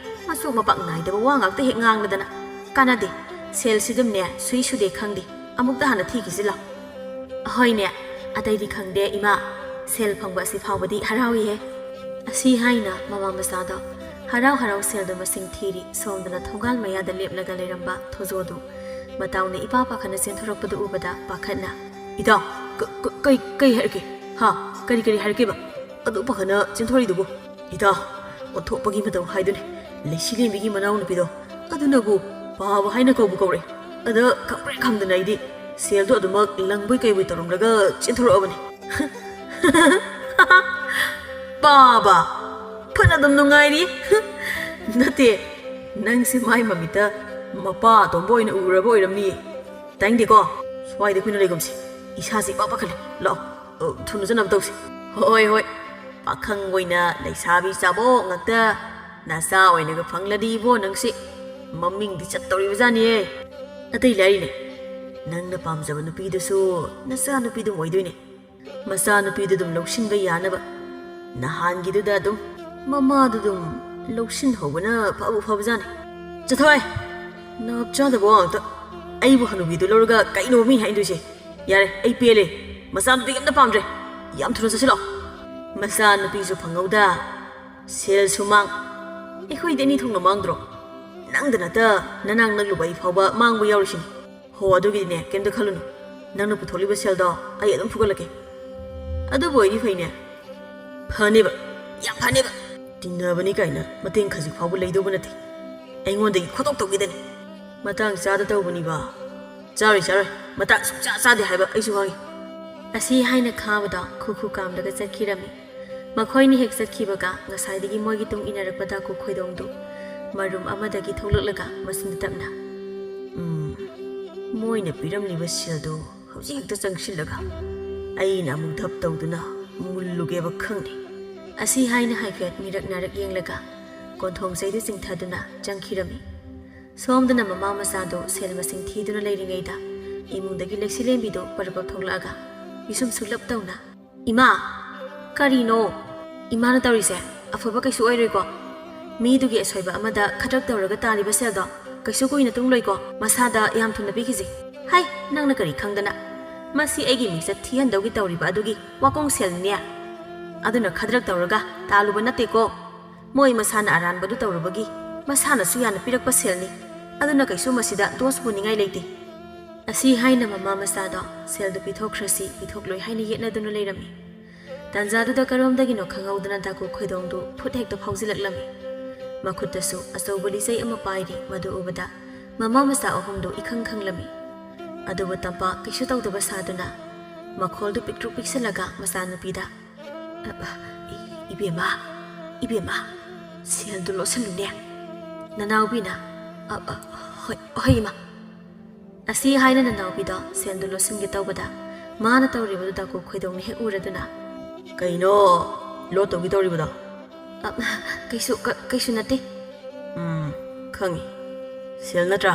ꯃꯆꯣꯛ ꯃꯄꯥꯛ ꯅꯥꯏꯗꯕ ꯋꯥ ꯉꯥꯛꯇ ꯍꯦꯛ ꯉꯥꯡꯂꯗꯅ ꯀꯥꯟꯅꯗꯦ ꯁꯦꯜꯁꯤꯗꯨꯝꯅꯦ ꯁꯨꯏ ꯁꯨꯗꯦ ꯈꯪꯗꯦ ꯑꯃꯨꯛꯇ ꯍꯥꯟꯅ ꯊꯤꯈꯤꯁꯤ ꯂꯥꯎ ꯍꯣꯏꯅꯦ ꯑꯇꯩꯗꯤ ꯈꯪꯗꯦ ꯏꯃꯥ ꯁꯦꯜ ꯐꯪꯕ ꯑꯁꯤ ꯐꯥꯎꯕꯗꯤ ꯍꯔꯥꯎꯏꯍꯦ ꯑꯁꯤ ꯍꯥꯏꯅ ꯃꯃꯥ ꯃꯆꯥꯗꯣ ꯍꯔꯥꯎ ꯍꯔꯥꯎ ꯁꯦꯜꯗꯨ ꯃꯁꯤꯡ ꯊꯤꯔꯤ ꯁꯣꯝꯗꯅ ꯊꯣꯡꯒꯥꯜ ꯃꯌꯥꯗ ꯂꯦꯞꯂꯒ ꯂꯩꯔꯝꯕ ꯊꯣꯖꯣꯗꯨ ꯃꯇꯥꯎꯅ ꯏꯄꯥ ꯄꯥꯈꯠꯅ ꯆꯦꯟꯊꯣꯔꯛꯄꯗꯨ ꯎꯕꯗ ꯄꯥꯈꯠꯅ ꯏꯇꯥꯎ ꯀꯩ ꯍꯥꯏꯔꯛꯀꯦ ꯍꯥ ꯀꯔꯤ ꯍꯥꯏꯔꯛꯀꯦꯕ ꯑꯗꯨ ꯄꯥꯈꯠꯅ ꯆꯦꯟꯊꯣꯔꯛꯏꯗꯨꯕꯨ ꯏꯇꯥꯎ ꯑꯣꯟꯊꯣꯛꯄꯒꯤ ꯃꯇꯧ ꯍꯥꯏꯗꯨꯅꯤ ꯂꯩꯁꯤꯂꯦꯝꯕꯤꯒꯤ ꯃꯅꯥꯎ ꯅꯨꯄꯤꯗꯣ ꯑꯗꯨꯅꯕꯨ ꯄꯥꯕ ꯍꯥꯏꯅ ꯀꯧꯔꯛꯑꯦ ꯑꯗ ꯈꯪꯄ꯭ꯔꯦꯛ ꯈꯪꯗꯅ ꯑꯩꯗꯤ ꯁꯦꯜꯗꯣ ꯑꯗꯨꯃꯛ ꯂꯪꯕꯣꯏ ꯀꯩꯕꯣꯏ ꯇꯧꯔꯝꯂꯒ ꯆꯦꯟꯊꯣꯔꯛꯑꯕꯅꯤ ꯄꯥꯕ ꯐꯅ ꯑꯗꯨꯝ ꯅꯨꯡꯉꯥꯏꯔꯤ ꯅꯠꯇꯦ ꯅꯪꯁꯦ ꯃꯥꯏ ꯃꯃꯤꯠꯇ ꯃꯄꯥ ꯑꯇꯣꯝꯕ ꯑꯣꯏꯅ ꯎꯔꯕ ꯑꯣꯏꯔꯝꯅꯤꯌꯦ ꯇꯥꯏꯡꯗꯦꯀꯣ ꯁ꯭ꯋꯥꯏꯗ ꯑꯩꯈꯣꯏꯅ ꯂꯩꯒꯨꯝꯁꯤ ꯏꯁꯥꯁꯦ ꯏꯄꯥ ꯄꯥꯈꯠꯂꯦ ꯂꯥꯛꯑꯣ ꯊꯨꯅ ꯆꯠꯅꯕ ꯇꯧꯁꯤ ꯍꯣꯏ ꯄꯥꯈꯪ ꯑꯣꯏꯅ ꯂꯩꯁꯥꯕꯤ ꯆꯥꯕꯣꯛ ꯉꯥꯛꯇ ꯅꯆꯥ ꯑꯣꯏꯅꯒ ꯐꯪꯂꯗꯤ ꯏꯕꯣ ꯅꯪꯁꯤ ꯃꯃꯤꯡꯗꯤ ꯆꯠꯇꯧꯔꯤꯕꯖꯥꯠꯅꯤꯌꯦ ꯑꯇꯩ ꯂꯥꯏꯔꯤꯅꯦ ꯅꯪꯅ ꯄꯥꯝꯖꯕ ꯅꯨꯄꯤꯗꯨꯁꯨ ꯅꯆꯥ ꯅꯨꯄꯤꯗꯨꯝ ꯑꯣꯏꯗꯣꯏꯅꯦ ꯃꯆꯥ ꯅꯨꯄꯤꯗꯨ ꯑꯗꯨꯝ ꯂꯧꯁꯤꯟꯕ ꯌꯥꯅꯕ ꯅꯍꯥꯟꯒꯤꯗꯨꯗ ꯑꯗꯨꯝ ꯃꯃꯥꯗꯨ ꯑꯗꯨꯝ ꯂꯧꯁꯤꯟꯍꯧꯕꯅ ꯐꯕꯖꯥꯠꯅꯤ ꯆꯠꯊꯣꯏ ꯅꯥꯞ ꯆꯥꯗꯕ ꯉꯥꯛꯇ ꯑꯩꯕꯨ ꯍꯅꯨꯕꯤꯗꯨ ꯂꯧꯔꯒ ꯀꯩꯅꯣ ꯃꯤ ꯍꯥꯏꯗꯣꯏꯁꯦ ꯌꯥꯔꯦ ꯑꯩ ꯄꯦꯜꯂꯦ ꯃꯆꯥ ꯅꯨꯄꯤ ꯑꯝꯇ ꯄꯥꯝꯗ꯭ꯔꯦ ꯌꯥꯝ ꯊꯨꯅ ꯆꯠꯁꯤꯜꯂꯣ ꯃꯆꯥ ꯅꯨꯄꯤꯁꯨ ꯐꯪꯍꯧꯗ ꯁꯦꯜꯁꯨ ꯃꯥꯡ ꯑꯩꯈꯣꯏꯗꯤ ꯑꯅꯤ ꯊꯣꯛꯅ ꯃꯥꯡꯗ꯭ꯔꯣ ꯅꯪꯗ ꯅꯠꯇ ꯅꯅꯥꯡ ꯅꯛꯂꯨꯕ ꯑꯩ ꯐꯥꯎꯕ ꯃꯥꯡꯕ ꯌꯥꯎꯔꯤꯁꯤꯅꯤ ꯍꯣ ꯑꯗꯨꯒꯤꯗꯤꯅꯦ ꯀꯩꯝꯇ ꯈꯜꯂꯨꯅꯨ ꯅꯪꯅ ꯄꯨꯊꯣꯛꯂꯤꯕ ꯁꯦꯜꯗꯣ ꯑꯩ ꯑꯗꯨꯝ ꯐꯨꯒꯠꯂꯛꯀꯦ ꯑꯗꯨꯕꯨ ꯑꯩꯗꯤ ꯐꯩꯅꯦ ꯐꯅꯦꯕ ꯌꯥꯝ ꯐꯅꯦꯕ ꯇꯤꯟꯅꯕꯅꯤ ꯀꯥꯏꯅ ꯃꯇꯦꯡ ꯈꯖꯤꯛ ꯐꯥꯎꯕ ꯂꯩꯗꯧꯕ ꯅꯠꯇꯦ ꯑꯩꯉꯣꯟꯗꯒꯤ ꯈꯣꯇꯣꯛ ꯇꯧꯈꯤꯗꯅꯤ ꯃꯇꯥꯡ ꯆꯥꯗ ꯇꯧꯕꯅꯤꯕ ꯆꯥꯔꯣꯏ ꯃꯇꯥꯡ ꯁꯨꯡꯆꯥ ꯆꯥꯗꯦ ꯍꯥꯏꯕ ꯑꯩꯁꯨ ꯈꯪꯉꯤ ꯑꯁꯤ ꯍꯥꯏꯅ ꯈꯥꯕꯗꯣ ꯈꯨ ꯀꯥꯝꯂꯒ ꯆꯠꯈꯤꯔꯝꯃꯤ ꯃꯈꯣꯏꯅ ꯍꯦꯛ ꯆꯠꯈꯤꯕꯒ ꯉꯁꯥꯏꯗꯒꯤ ꯃꯣꯏꯒꯤ ꯇꯨꯡ ꯏꯟꯅꯔꯛꯄ ꯗꯥꯀꯨ ꯈꯣꯏꯗꯣꯡꯗꯨ ꯃꯔꯨꯝ ꯑꯃꯗꯒꯤ ꯊꯣꯛꯂꯛꯂꯒ ꯃꯆꯤꯟ ꯇꯞꯅ ꯃꯣꯏꯅ ꯄꯤꯔꯝꯂꯤꯕ ꯁꯦꯜꯗꯣ ꯍꯧꯖꯤꯛ ꯍꯦꯛꯇ ꯆꯪꯁꯤꯜꯂꯒ ꯑꯩꯅ ꯑꯃꯨꯛ ꯙꯞ ꯇꯧꯗꯨꯅ ꯃꯨꯜꯂꯨꯒꯦꯕ ꯈꯪꯗꯦ ꯑꯁꯤ ꯍꯥꯏꯅ ꯍꯥꯏꯐꯦꯠ ꯃꯤꯔꯛ ꯅꯥꯔꯛ ꯌꯦꯡꯂꯒ ꯀꯣꯟꯊꯣꯡ ꯆꯩꯗꯨ ꯆꯤꯡꯊꯗꯨꯅ ꯆꯪꯈꯤꯔꯝꯃꯤ ꯁꯣꯝꯗꯅ ꯃꯃꯥ ꯃꯆꯥꯗꯣ ꯁꯦꯜ ꯃꯁꯤꯡ ꯊꯤꯗꯨꯅ ꯂꯩꯔꯤꯉꯩꯗ ꯏꯃꯨꯡꯗꯒꯤ ꯂꯩꯁꯤꯂꯦꯝꯕꯤꯗꯣ ꯄꯔꯄꯛ ꯊꯣꯛꯂꯛꯑꯒ ꯄꯤꯁꯨꯝ ꯁꯨꯛꯂꯞ ꯇꯧꯅ ꯏꯃꯥ ꯀꯔꯤꯅꯣ ꯏꯃꯥꯅ ꯇꯧꯔꯤꯁꯦ ꯑꯐꯕ ꯀꯩꯁꯨ ꯑꯣꯏꯔꯣꯏꯀꯣ ꯃꯤꯗꯨꯒꯤ ꯑꯁꯣꯏꯕ ꯑꯃꯗ ꯈꯗ꯭ꯔꯛ ꯇꯧꯔꯒ ꯇꯥꯔꯤꯕ ꯁꯦꯜꯗꯣ ꯀꯩꯁꯨ ꯀꯨꯏꯅ ꯇꯨꯡꯂꯣꯏꯀꯣ ꯃꯁꯥꯗ ꯌꯥꯝ ꯊꯨꯅ ꯄꯤꯈꯤꯁꯤ ꯍꯥꯏ ꯅꯪꯅ ꯀꯔꯤ ꯈꯪꯗꯅ ꯃꯁꯤ ꯑꯩꯒꯤ ꯃꯤꯡꯆꯠ ꯊꯤꯍꯟꯗꯧꯒꯤ ꯇꯧꯔꯤꯕ ꯑꯗꯨꯒꯤ ꯋꯥꯀꯣꯡ ꯁꯦꯜꯅꯤꯅꯦ ꯑꯗꯨꯅ ꯈꯗ꯭ꯔꯛ ꯇꯧꯔꯒ ꯇꯥꯜꯂꯨꯕ ꯅꯠꯇꯦꯀꯣ ꯃꯣꯏ ꯃꯁꯥꯅ ꯑꯔꯥꯟꯕꯗꯨ ꯇꯧꯔꯨꯕꯒꯤ ꯃꯁꯥꯅꯁꯨ ꯌꯥꯅ ꯄꯤꯔꯛꯄ ꯁꯦꯜꯅꯤ ꯑꯗꯨꯅ ꯀꯩꯁꯨ ꯃꯁꯤꯗ ꯗꯣꯁ ꯄꯨꯅꯤꯡꯉꯥꯏ ꯂꯩꯇꯦ ꯑꯁꯤ ꯍꯥꯏꯅ ꯃꯃꯥ ꯃꯆꯥꯗꯣ ꯁꯦꯜꯗꯨ ꯄꯤꯊꯣꯛꯈ꯭ꯔꯁꯤ ꯄꯤꯊꯣꯛꯂꯣꯏ ꯍꯥꯏꯅ ꯌꯦꯠꯅꯗꯨꯅ ꯂꯩꯔꯝꯃꯤ ꯇꯥꯟꯖꯥꯗꯨꯗ ꯀꯔꯣꯝꯗꯒꯤꯅꯣ ꯈꯪꯍꯧꯗꯅ ꯗꯥꯀꯨ ꯈꯣꯏꯗꯣꯡꯗꯨ ꯐꯨꯠ ꯍꯦꯛꯇ ꯐꯥꯎꯖꯤꯜꯂꯛꯂꯝꯃꯤ ꯃꯈꯨꯠꯇꯁꯨ ꯑꯆꯧꯕ ꯂꯤꯆꯩ ꯑꯃ ꯄꯥꯏꯔꯤ ꯃꯗꯨ ꯎꯕꯗ ꯃꯃꯥ ꯃꯆꯥ ꯑꯍꯨꯝꯗꯨ ꯏꯈꯪ ꯈꯪꯂꯝꯃꯤ ꯑꯗꯨꯕꯨ ꯇꯝꯄꯥꯛ ꯀꯩꯁꯨ ꯇꯧꯗꯕ ꯁꯥꯗꯨꯅ ꯃꯈꯣꯜꯗꯨ ꯄꯤꯛꯇ꯭ꯔꯨ ꯄꯤꯛꯁꯜꯂꯒ ꯃꯆꯥꯅꯨꯄꯤꯗ ꯏꯕꯦꯝꯃ ꯁꯦꯜꯗꯨ ꯂꯣꯠꯁꯜꯂꯨꯅꯦ ꯅꯅꯥꯎꯕꯤꯅ ꯍꯣꯏ ꯏꯃꯥ ꯑꯁꯤ ꯍꯥꯏꯅ ꯅꯅꯥꯎꯕꯤꯗꯣ ꯁꯦꯜꯗꯨ ꯂꯣꯠꯁꯤꯟꯒꯦ ꯇꯧꯕꯗ ꯃꯥꯅ ꯇꯧꯔꯤꯕꯗꯨ ꯗꯥꯀꯨ ꯈꯣꯏꯗꯣꯡꯅ ꯍꯦꯛ ꯎꯔꯗꯨꯅ ꯀꯩꯅꯣ ꯂꯣꯠ ꯇꯧꯒꯦ ꯇꯧꯔꯤꯕꯗꯣ ꯀꯩꯁꯨ ꯅꯠꯇꯦ ꯈꯪꯉꯤ ꯁꯦꯜ ꯅꯠꯇ꯭ꯔꯥ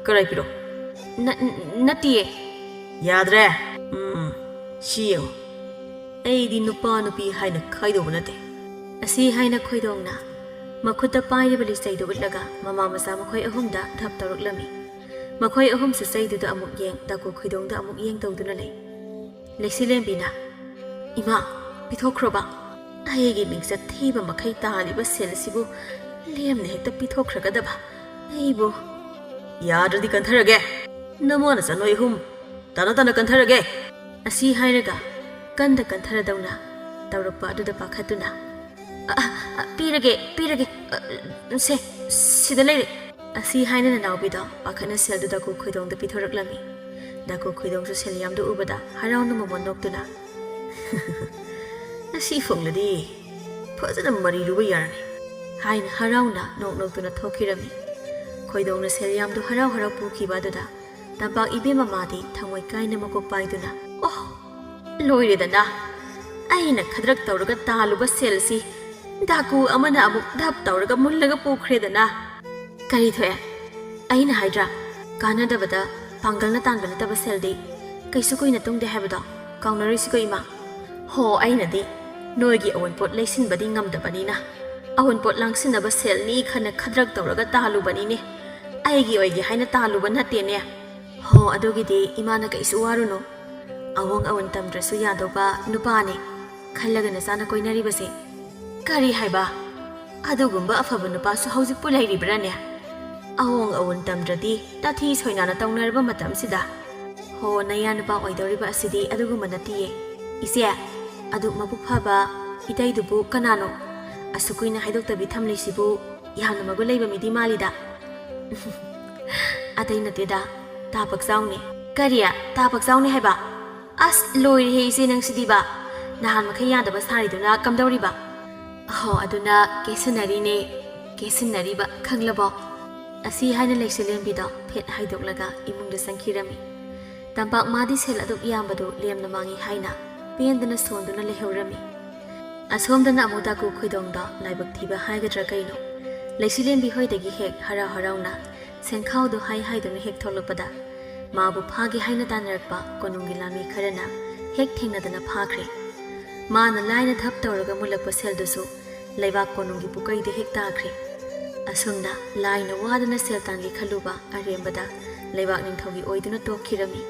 ꯀꯔꯥꯏ ꯄꯤꯔꯣ ꯅꯠꯇꯤꯌꯦ ꯌꯥꯗ꯭ꯔꯦ ꯁꯤ ꯌꯦꯡꯉꯣ ꯑꯩꯗꯤ ꯅꯨꯄꯥ ꯅꯨꯄꯤ ꯍꯥꯏꯅ ꯈꯥꯏꯗꯧꯕ ꯅꯠꯇꯦ ꯑꯁꯤ ꯍꯥꯏꯅ ꯈꯣꯏꯗꯣꯡꯅ ꯃꯈꯨꯠꯇ ꯄꯥꯏꯔꯤꯕ ꯂꯤꯆꯩꯗꯨ ꯎꯠꯂꯒ ꯃꯃꯥ ꯃꯆꯥ ꯃꯈꯣꯏ ꯑꯍꯨꯝꯗ ꯙꯞ ꯇꯧꯔꯛꯂꯝꯃꯤ ꯃꯈꯣꯏ ꯑꯍꯨꯝꯁꯨ ꯆꯩꯗꯨꯗ ꯑꯃꯨꯛ ꯌꯦꯡ ꯗꯥꯀꯨ ꯈꯣꯏꯗꯣꯡꯗ ꯑꯃꯨꯛ ꯌꯦꯡ ꯇꯧꯗꯨꯅ ꯂꯩ ꯂꯩꯁꯤꯂꯦꯝꯕꯤꯅ ꯏꯃꯥ ꯄꯤꯊꯣꯛꯈ꯭ꯔꯣꯕ ꯑꯩꯒꯤ ꯃꯤꯡꯆꯠ ꯊꯤꯕ ꯃꯈꯩ ꯇꯥꯜꯂꯤꯕ ꯁꯦꯜ ꯑꯁꯤꯕꯨ ꯂꯦꯝꯅ ꯍꯦꯛꯇ ꯄꯤꯊꯣꯛꯈ꯭ꯔꯒꯗꯕ ꯑꯩꯕꯨ ꯌꯥꯗ꯭ꯔꯗꯤ ꯀꯟꯊꯔꯒꯦ ꯅꯃꯣꯅ ꯆꯅꯣꯏ ꯑꯍꯨꯝ ꯇꯅ ꯀꯟꯊꯔꯒꯦ ꯑꯁꯤ ꯍꯥꯏꯔꯒ ꯀꯟꯗ ꯀꯟꯊꯔꯗꯧꯅ ꯇꯧꯔꯛꯄ ꯑꯗꯨꯗ ꯄꯥꯈꯠꯇꯨꯅ ꯄꯤꯔꯒꯦ ꯁꯤꯗ ꯂꯩꯔꯦ ꯑꯁꯤ ꯍꯥꯏꯅ ꯅꯅꯥꯎꯕꯤꯗꯣ ꯄꯥꯈꯠꯅ ꯁꯦꯜꯗꯨ ꯗꯥꯀꯨ ꯈꯣꯏꯗꯣꯡꯗ ꯄꯤꯊꯣꯔꯛꯂꯝꯃꯤ ꯗꯥꯀꯨ ꯈꯣꯏꯗꯣꯡꯁꯨ ꯁꯦꯜ ꯌꯥꯝꯗꯨ ꯎꯕꯗ ꯍꯔꯥꯎꯅ ꯃꯃꯣꯟ ꯅꯣꯛꯇꯨꯅ ꯉꯁꯤ ꯐꯪꯂꯗꯤ ꯐꯖꯅ ꯃꯔꯤꯔꯨꯕ ꯌꯥꯔꯅꯤ ꯍꯥꯏꯅ ꯍꯔꯥꯎꯅ ꯅꯣꯛꯅꯣꯛꯇꯨꯅ ꯊꯣꯛꯈꯤꯔꯝꯃꯤ ꯈꯣꯏꯗꯣꯡꯅ ꯁꯦꯜ ꯌꯥꯝꯗꯨ ꯍꯔꯥꯎ ꯍꯔꯥꯎ ꯄꯨꯈꯤꯕ ꯑꯗꯨꯗ ꯇꯝꯄꯥꯛ ꯏꯕꯦꯝ ꯃꯃꯥꯗꯤ ꯊꯃꯣꯏ ꯀꯥꯏꯅ ꯃꯀꯣꯛ ꯄꯥꯏꯗꯨꯅ ꯑꯣ ꯂꯣꯏꯔꯦꯗꯅ ꯑꯩꯅ ꯈꯗ꯭ꯔꯛ ꯇꯧꯔꯒ ꯇꯥꯜꯂꯨꯕ ꯁꯦꯜꯁꯤ ꯗꯥꯀꯨ ꯑꯃꯅ ꯑꯃꯨꯛ ꯙꯞ ꯇꯧꯔꯒ ꯃꯨꯜꯂꯒ ꯄꯨꯈ꯭ꯔꯦꯗꯅ ꯀꯔꯤ ꯊꯣꯛꯑꯦ ꯑꯩꯅ ꯍꯥꯏꯗ꯭ꯔꯥ ꯀꯥꯟꯅꯗꯕꯗ ꯄꯥꯡꯒꯜꯅ ꯇꯥꯟꯕ ꯅꯠꯇꯕ ꯁꯦꯜꯗꯤ ꯀꯩꯁꯨ ꯀꯨꯏꯅ ꯇꯨꯡꯗꯦ ꯍꯥꯏꯕꯗꯣ ꯀꯥꯎꯅꯔꯣꯏꯁꯤꯀꯣ ꯏꯃꯥ ꯍꯣ ꯑꯩꯅꯗꯤ ꯅꯣꯏꯒꯤ ꯑꯋꯟꯄꯣꯠ ꯂꯩꯁꯤꯟꯕꯗꯤ ꯉꯝꯗꯕꯅꯤꯅ ꯑꯋꯟꯄꯣꯠ ꯂꯥꯡꯁꯤꯟꯅꯕ ꯁꯦꯜꯅꯤ ꯈꯟꯅ ꯈꯗ꯭ꯔꯛ ꯇꯧꯔꯒ ꯇꯥꯜꯂꯨꯕꯅꯤꯅꯦ ꯑꯩꯒꯤ ꯑꯣꯏꯒꯦ ꯍꯥꯏꯅ ꯇꯥꯜꯂꯨꯕ ꯅꯠꯇꯦꯅꯦ ꯍꯣ ꯑꯗꯨꯒꯤꯗꯤ ꯏꯃꯥꯅ ꯀꯩꯁꯨ ꯋꯥꯔꯨꯅꯨ ꯑꯋꯣꯡ ꯑꯋꯟ ꯇꯝꯗ꯭ꯔꯁꯨ ꯌꯥꯗꯧꯕ ꯅꯨꯄꯥꯅꯤ ꯈꯜꯂꯒ ꯅꯆꯥꯅ ꯀꯣꯏꯅꯔꯤꯕꯁꯦ ꯀꯔꯤ ꯍꯥꯏꯕ ꯑꯗꯨꯒꯨꯝꯕ ꯑꯐꯕ ꯅꯨꯄꯥꯁꯨ ꯍꯧꯖꯤꯛꯄꯨ ꯂꯩꯔꯤꯕ꯭ꯔꯥꯅꯦ ꯑꯋꯣꯡ ꯑꯋꯟ ꯇꯝꯗ꯭ꯔꯗꯤ ꯇꯥꯊꯤ ꯁꯣꯏꯅꯥꯅ ꯇꯧꯅꯔꯕ ꯃꯇꯝꯁꯤꯗ ꯍꯣ ꯅꯌꯥ ꯅꯨꯄꯥ ꯑꯣꯏꯗꯧꯔꯤꯕ ꯑꯁꯤꯗꯤ ꯑꯗꯨꯒꯨꯝꯕ ꯅꯠꯇꯤꯌꯦ ꯏꯆꯦ ꯑꯗꯨ ꯃꯕꯨꯛ ꯐꯕ ꯏꯇꯩꯗꯨꯕꯨ ꯀꯅꯥꯅꯣ ꯑꯁꯨꯛ ꯀꯨꯏꯅ ꯍꯥꯏꯗꯣꯛꯇꯕꯤ ꯊꯝꯂꯤꯁꯤꯕꯨ ꯌꯥꯝꯅ ꯃꯒꯨꯟ ꯂꯩꯕ ꯃꯤꯗꯤ ꯃꯥꯜꯂꯤꯗ ꯑꯇꯩ ꯅꯠꯇꯦꯗ ꯇꯥ ꯄꯛꯆꯥꯎꯅꯦ ꯀꯔꯤ ꯇꯥ ꯄꯛꯆꯥꯎꯅꯦ ꯍꯥꯏꯕ ꯑꯁ ꯂꯣꯏꯔꯦꯍꯦ ꯏꯆꯦ ꯅꯪꯁꯤꯗꯤꯕ ꯅꯍꯥꯟ ꯃꯈꯩ ꯌꯥꯗꯕ ꯁꯥꯔꯤꯗꯨꯅ ꯀꯝꯗꯧꯔꯤꯕ ꯍꯣ ꯑꯗꯨꯅ ꯀꯦꯁꯤꯟꯅꯔꯤꯅꯦ ꯀꯦꯁꯤꯟꯅꯔꯤꯕ ꯈꯪꯂꯕꯣ ꯑꯁꯤ ꯍꯥꯏꯅ ꯂꯩꯁꯤꯂꯦꯟꯕꯤꯗꯣ ꯐꯦꯠ ꯍꯥꯏꯗꯣꯛꯂꯒ ꯏꯃꯨꯡꯗ ꯆꯪꯈꯤꯔꯝꯃꯤ ꯇꯝꯄꯥꯛ ꯃꯥꯗꯤ ꯁꯦꯜ ꯑꯗꯨꯛ ꯌꯥꯝꯕꯗꯨ ꯂꯦꯝꯅ ꯃꯥꯡꯉꯤ ꯍꯥꯏꯅ ꯄꯦꯟꯗꯅ ꯁꯣꯟꯗꯨꯅ ꯂꯩꯍꯧꯔꯝꯃꯤ ꯑꯁꯣꯝꯗꯅ ꯑꯃꯨꯛ ꯗꯥꯀꯨ ꯈꯣꯏꯗꯣꯡꯗ ꯂꯥꯏꯕꯛ ꯊꯤꯕ ꯍꯥꯏꯒꯗ꯭ꯔꯥ ꯀꯩꯅꯣ ꯂꯩꯁꯤꯂꯦꯟꯕꯤ ꯍꯣꯏꯗꯒꯤ ꯍꯦꯛ ꯍꯔꯥꯎ ꯍꯔꯥꯎꯅ ꯁꯦꯟꯈꯥꯎꯗꯨ ꯍꯥꯏꯗꯨꯅ ꯍꯦꯛ ꯊꯣꯛꯂꯛꯄꯗ ꯃꯥꯕꯨ ꯐꯥꯒꯦ ꯍꯥꯏꯅ ꯇꯥꯟꯅꯔꯛꯄ ꯀꯣꯅꯨꯡꯒꯤ ꯂꯥꯟꯃꯤ ꯈꯔꯅ ꯍꯦꯛ ꯊꯦꯡꯅꯗꯅ ꯐꯥꯈ꯭ꯔꯦ ꯃꯥꯅ ꯂꯥꯏꯅ ꯙꯞ ꯇꯧꯔꯒ ꯃꯨꯜꯂꯛꯄ ꯁꯦꯜꯗꯨꯁꯨ ꯂꯩꯕꯥꯛ ꯀꯣꯅꯨꯡꯒꯤ ꯄꯨꯀꯩꯗ ꯍꯦꯛ ꯇꯥꯈ꯭ꯔꯦ ꯑꯁꯨꯝꯅ ꯂꯥꯏꯅ ꯋꯥꯗꯅ ꯁꯦꯜ ꯇꯥꯟꯒꯦ ꯈꯜꯂꯨꯕ ꯑꯔꯦꯝꯕꯗ ꯂꯩꯕꯥꯛ ꯅꯤꯡꯊꯧꯒꯤ ꯑꯣꯏꯗꯨꯅ ꯇꯣꯛꯈꯤꯔꯝꯃꯤ